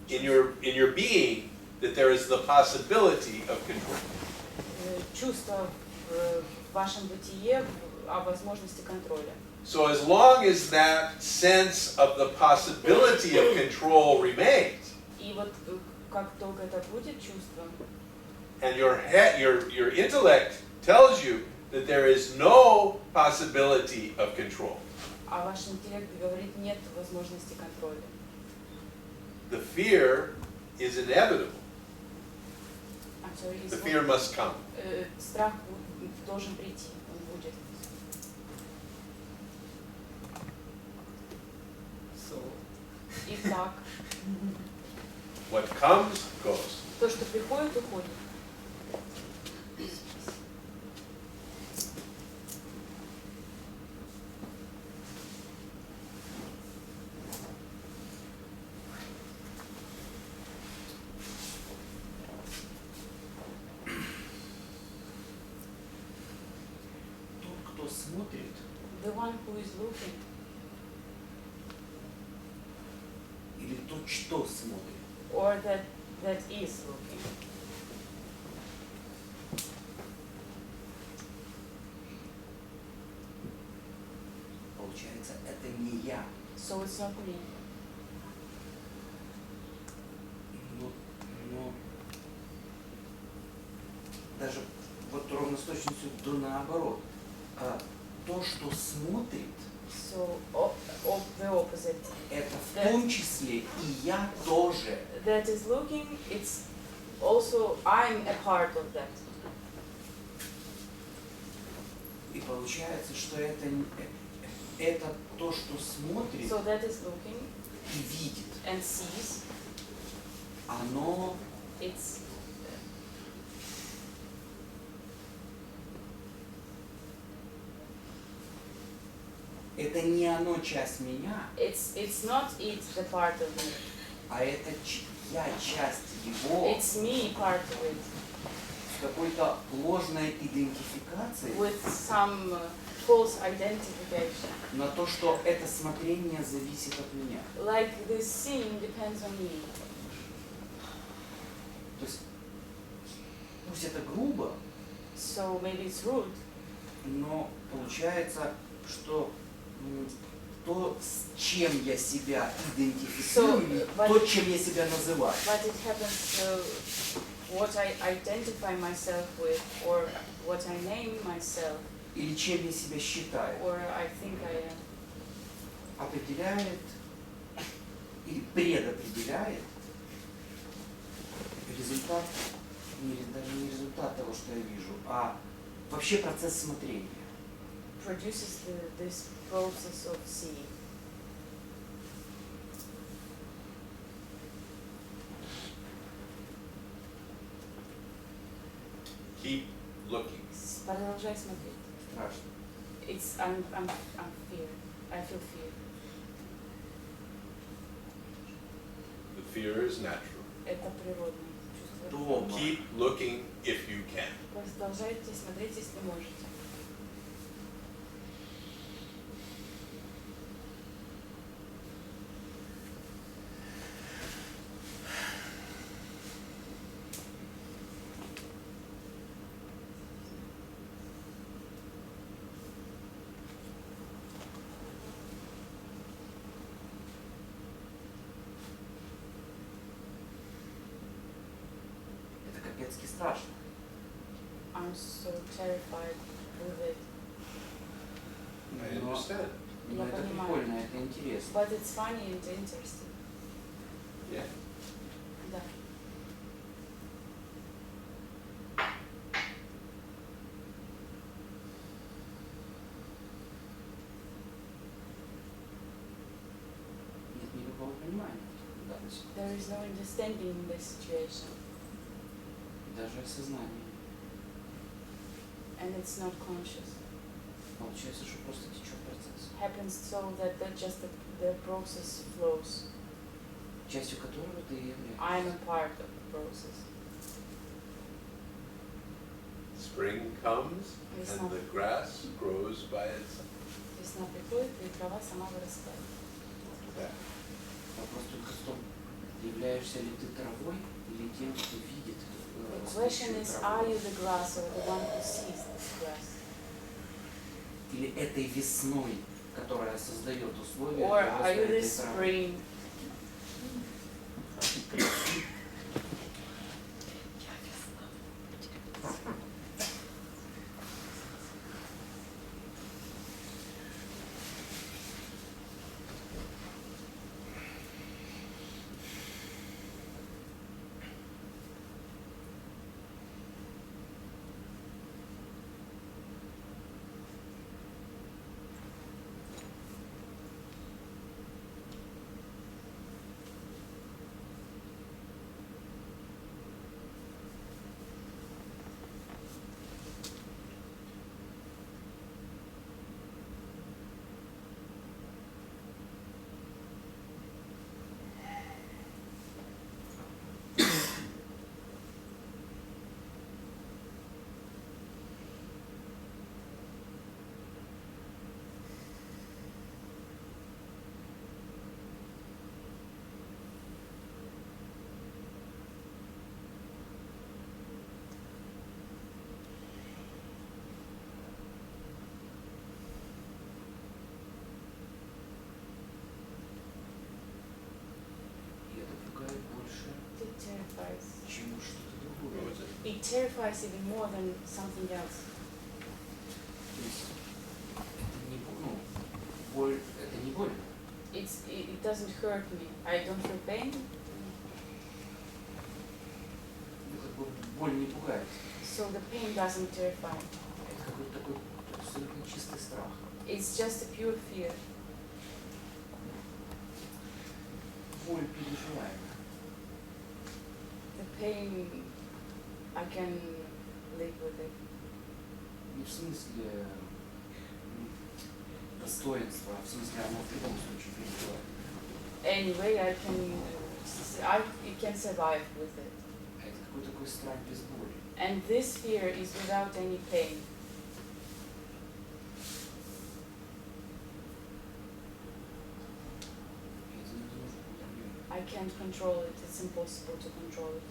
in your being that there is the possibility of control. Чувство в вашем бытие о возможности контроля. So as long as that sense of the possibility of control remains, И вот как только это будет чувством, and your intellect tells you that there is no possibility of control, а ваш интеллект говорит нет возможности контроля, the fear is inevitable. I'm sorry, The fear must come. страх должен прийти, он будет. So Итак, What comes, goes. то, что приходит, уходит. Тот, кто смотрит, The one who is looking, или тот, что смотрит, or that is looking. получается, это не я. So it's not me. Но даже вот ровно с точностью до наоборот. То, что смотрит, So the opposite. это в том числе и я тоже. That is looking, it's also I'm a part of that. И получается, что это то, что смотрит So that is looking и видит, and sees. оно It's это не оно часть меня, it's not it the part of me. а это я часть его It's me part of it с какой-то ложной идентификацией with some false identification. на то, что это смотрение зависит от меня. Like this seeing depends on me. То есть, пусть это грубо, So maybe it's rude, но получается, что то, с чем я себя идентифицирую, то, чем я себя называю. but it happens what I identify myself with, or what I name myself, Или чем я себя считаю. or I think I am. определяет или предопределяет результат, даже не результат того, что я вижу, а вообще процесс смотрения. Produces this process of seeing. Keep looking. Продолжай смотреть. Страшно. I'm fear. I feel fear. The fear is natural. Это природное чувство. Дома. Keep looking if you can. Продолжайте смотреть, если можете. Это капецки страшно. I'm so terrified with it. I understand. Но Я это понимаю. прикольно, это интересно. But it's funny and interesting. Yeah. Да. Нет никакого понимания в данной ситуации. There is no understanding in this situation. Даже осознание. And it's not conscious. Получается, что просто течет процесс, Happens so that just the process flows. частью которого ты и являешься. I'm a part of the process. Spring comes Весна. and the grass grows by itself. Весна приходит, и трава сама вырастает. Yeah. Вопрос только в том, являешься ли ты травой или тем, кто видит The question is, are you the grass or the one who sees this grass? или этой весной, которая создает условия Or для are you роста the этой травы. spring? И это пугает больше, It terrifies. чем что-то другое. What was it? It terrifies even more than something else. То есть это не боль, это не больно. It doesn't hurt me. I don't feel pain. Ну, как бы боль не пугает. So the pain doesn't terrify me. Это какой-то такой абсолютно чистый страх. It's just a pure fear. Боль переживаемая. The pain, I can live with it. Не в смысле достоинства, а в смысле оно в любом случае переживает. Anyway, it can survive with it. А это какой-то такой страх без боли. And this fear is without any pain. И это невозможно контролировать. I can't control it. It's impossible to control it.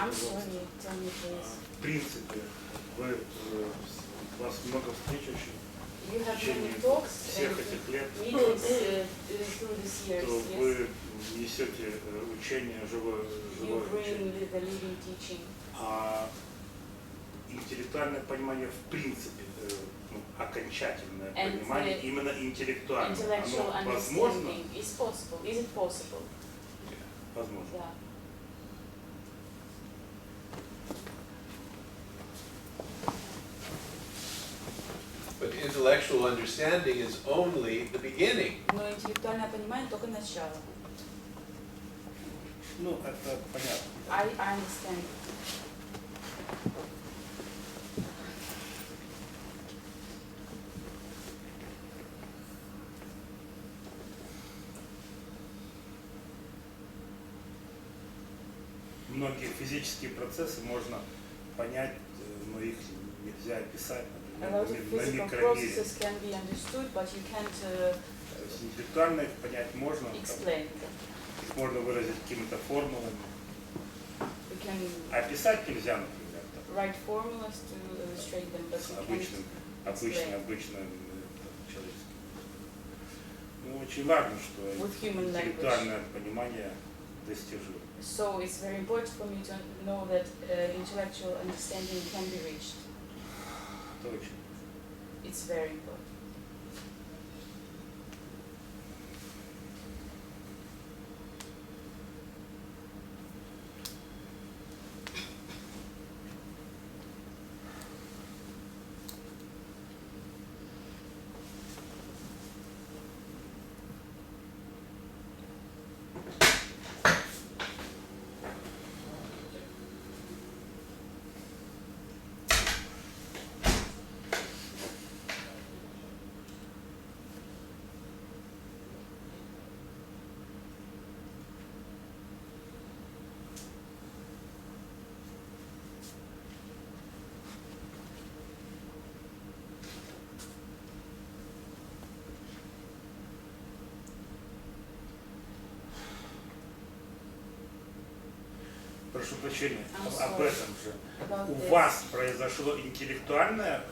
I'm sorry, tell me please. В принципе, у вас много встреч очень You в have many течение talks всех and этих лет, meetings through these years, то yes. вы несете учение, живое You учение. bring the living teaching. А интеллектуальное понимание в принципе, окончательное And понимание, именно интеллектуальное, Intellectual оно возможно? understanding is possible. Is it possible? Возможно. Да. But intellectual understanding is only the beginning. Но интеллектуальное понимание только начало. Ну, это понятно. I understand. Многие физические процессы можно понять, но их нельзя описать, A lot of например, на physical микромире. processes can be understood, but you can't То есть интеллектуально их понять можно, там, explain them. их можно выразить какими-то формулами. We can Описать нельзя, например, там, write formulas to illustrate them, but с we обычным explain. человеческим. Ну, очень важно, что With human language. интеллектуальное понимание достижимо. So it's very important for me to know that intellectual understanding can be reached. Точно. It's very important. Прошу прощения, I'm об sorry. этом же. About У this. вас произошло интеллектуальное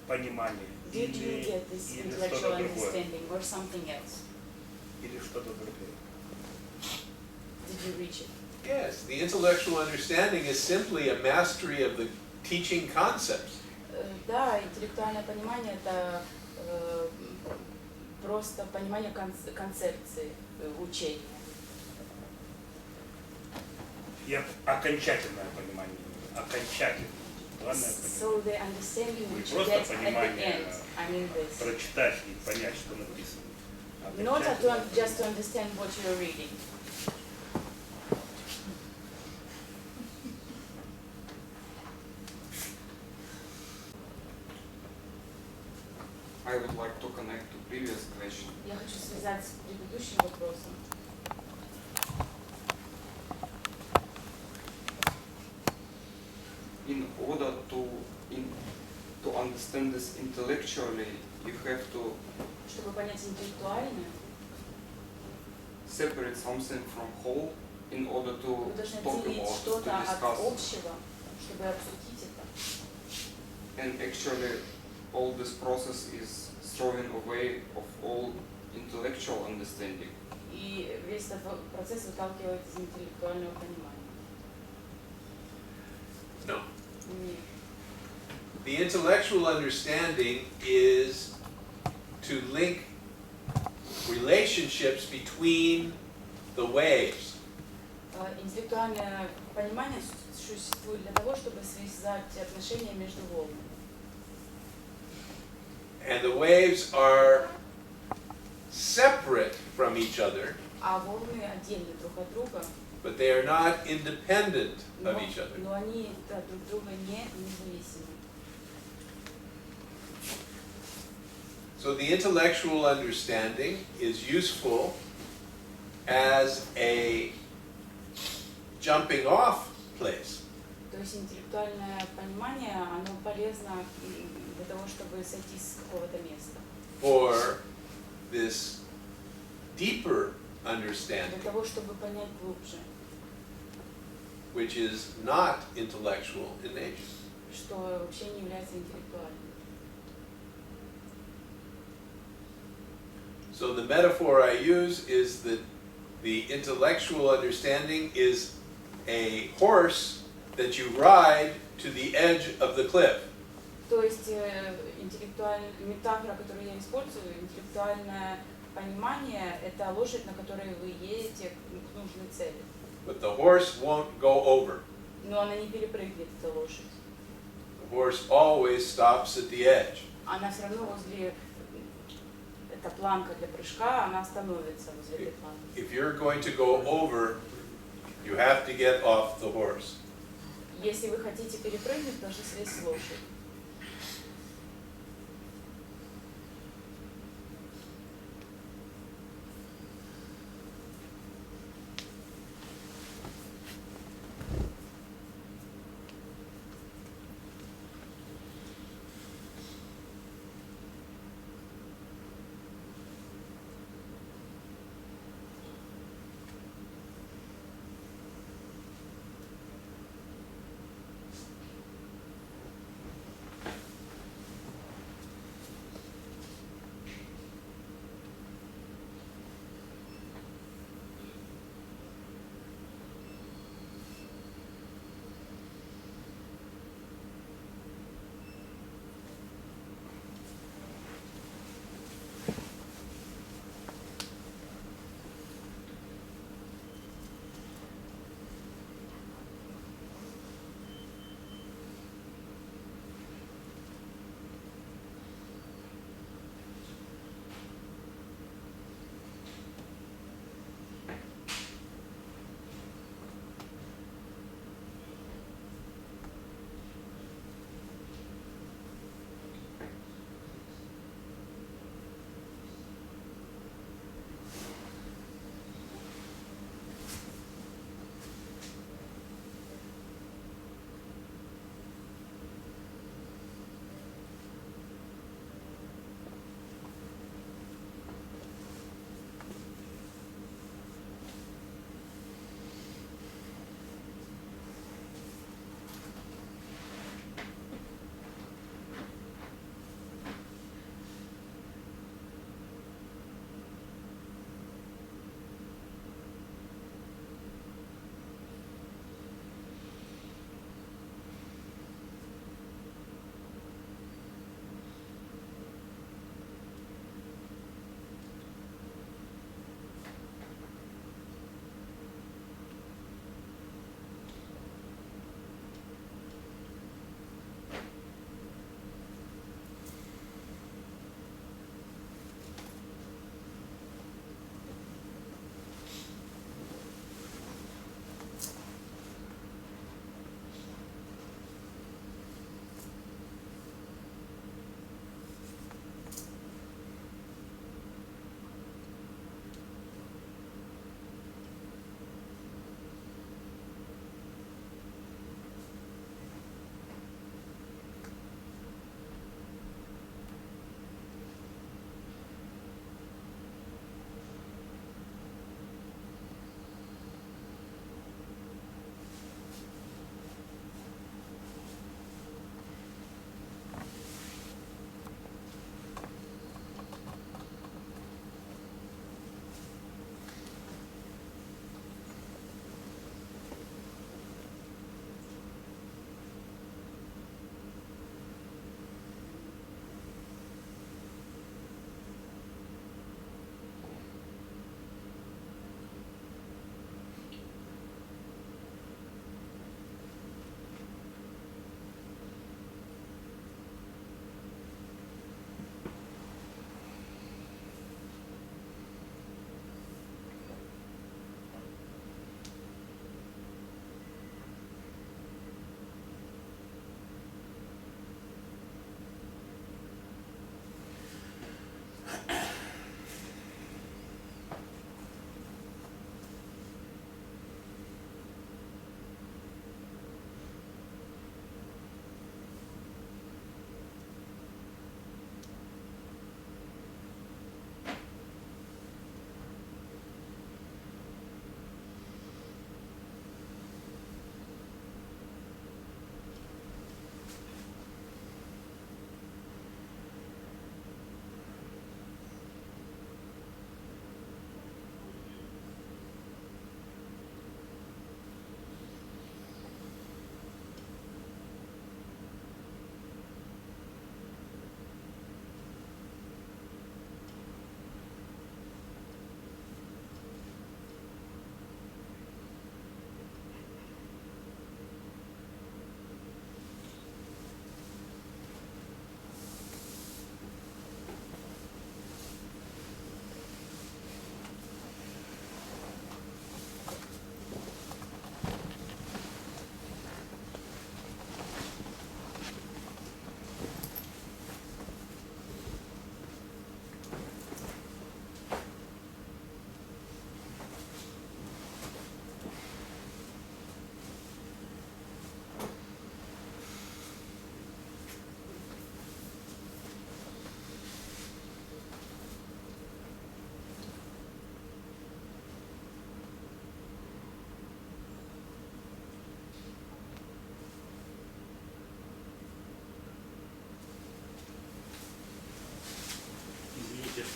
понимание Did you или get this что-то intellectual другое? understanding or something else? Или что-то другое? Did you reach it? Yes, the intellectual understanding is simply a mastery of the teaching concepts. Да, интеллектуальное понимание это просто понимание концепции учения. И окончательное понимание. Окончательное. Интеллектуальное So понимание. the understanding Не which you просто get at the понимание, end, I mean this. прочитать и понять, что написано. Not Окончательное just to understand what you're reading. I would like to connect to previous question. Я хочу связать с предыдущим вопросом. In order to understand this intellectually, you have to Чтобы понять интеллектуально, separate something from whole in order to вы должны talk отделить about, to что-то от discuss. общего, чтобы обсудить это. And actually, all this process is throwing away of all intellectual understanding. И весь этот процесс выталкивает из интеллектуального понимания. No. Нет. The intellectual understanding is to link relationships between the waves. Интеллектуальное понимание существует для того, чтобы связать отношения между волнами. And the waves are separate from each other, А волны отдельны друг от друга, but they are not independent of each other. но они друг от друга не независимы. So the intellectual understanding is useful as a jumping off place. То есть интеллектуальное понимание, оно полезно для того, чтобы сойти с какого-то места. For this deeper Для understanding, того, чтобы понять глубже. which is not intellectual in nature. Что вообще не является интеллектуальным. So the metaphor I use is that the intellectual understanding is a horse that you ride to the edge of the cliff. То есть метафора, которую я использую, интеллектуальное понимание, это лошадь, на которой вы едете к нужной цели. But the horse won't go over. Но она не перепрыгнет, эта лошадь. The horse always stops at the edge. Она все равно возле, эта планка для прыжка, она остановится возле этой планки. If you're going to go over, you have to get off the horse. Если вы хотите перепрыгнуть, должны слезть с лошади.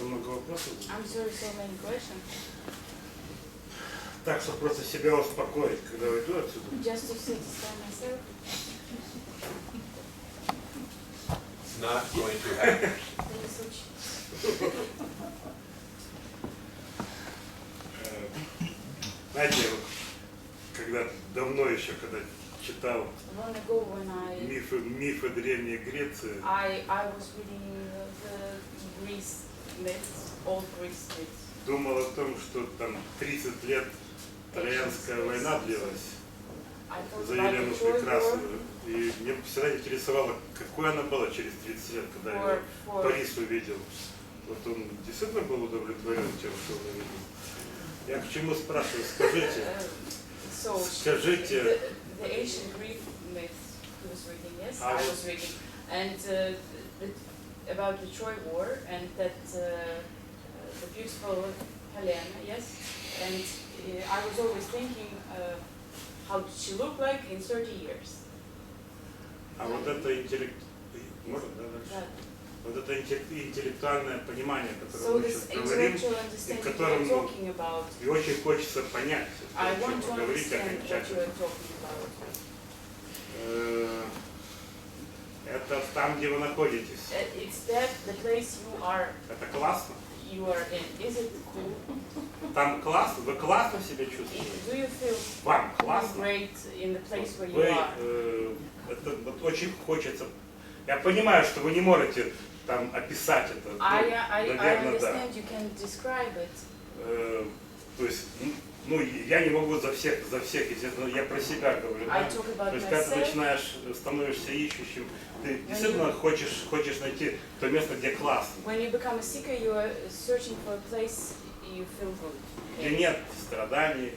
что много вопросов. I'm sorry, so many questions. Так что просто себя успокоить, когда уйду отсюда. Just to satisfy myself. It's not going to happen. Это не случится. Знаете, вот, когда давно еще, когда читал Long ago when мифы Древней Греции, I was reading the Greece myths, old Greece myths. думал о том, что там 30 лет Троянская война длилась I thought за about Елену the Troy War Прекрасную. И мне всегда интересовало, какой она была через 30 лет, когда я его Парис увидел. Вот он действительно был удовлетворен тем, что он увидел. Я к чему спрашиваю? Скажите. The ancient Greek myths he was reading, yes, I was reading, and about the Troy War and that the beautiful Helena, yes, and I was always thinking, how did she look like in 30 years? А вот это вот это интеллектуальное понимание, которое мы сейчас говорим, и которому и очень хочется понять, о чем вы говорите окончательно. Это там, где вы находитесь. Это классно? Там классно? Вы классно себя чувствуете? Вам классно? Это вот очень хочется. Я понимаю, что вы не можете там описать это. Наверное, да. То есть, ну, я не могу за всех, естественно, я про себя говорю. Да? То есть, когда ты начинаешь, становишься ищущим, ты действительно хочешь найти то место, где классно. Где нет страданий,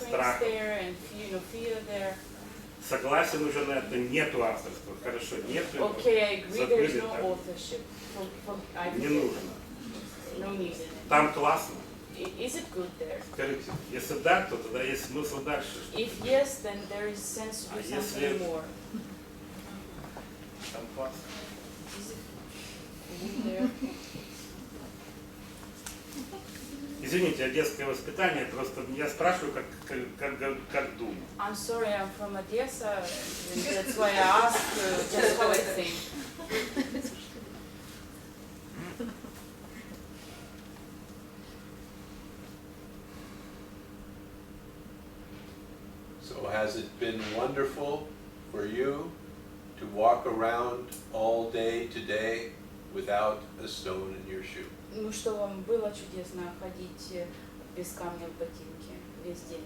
страха. Согласен уже на это, нету авторства. Хорошо, нету. Закрыли, не нужно. Там классно. Скажите, если да, то тогда есть смысл дальше. А если там классно. Извините, детское воспитание, просто я спрашиваю, как думаю. I'm sorry, I'm from Odessa, and that's why I ask just how I think. So has it been wonderful for you to walk around all day today without a stone in your shoe? Ну что, вам было чудесно ходить без камня в ботинке весь день?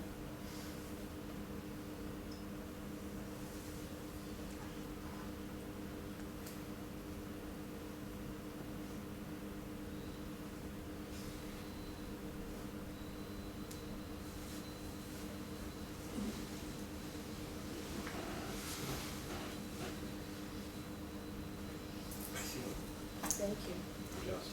Thank you. Yes.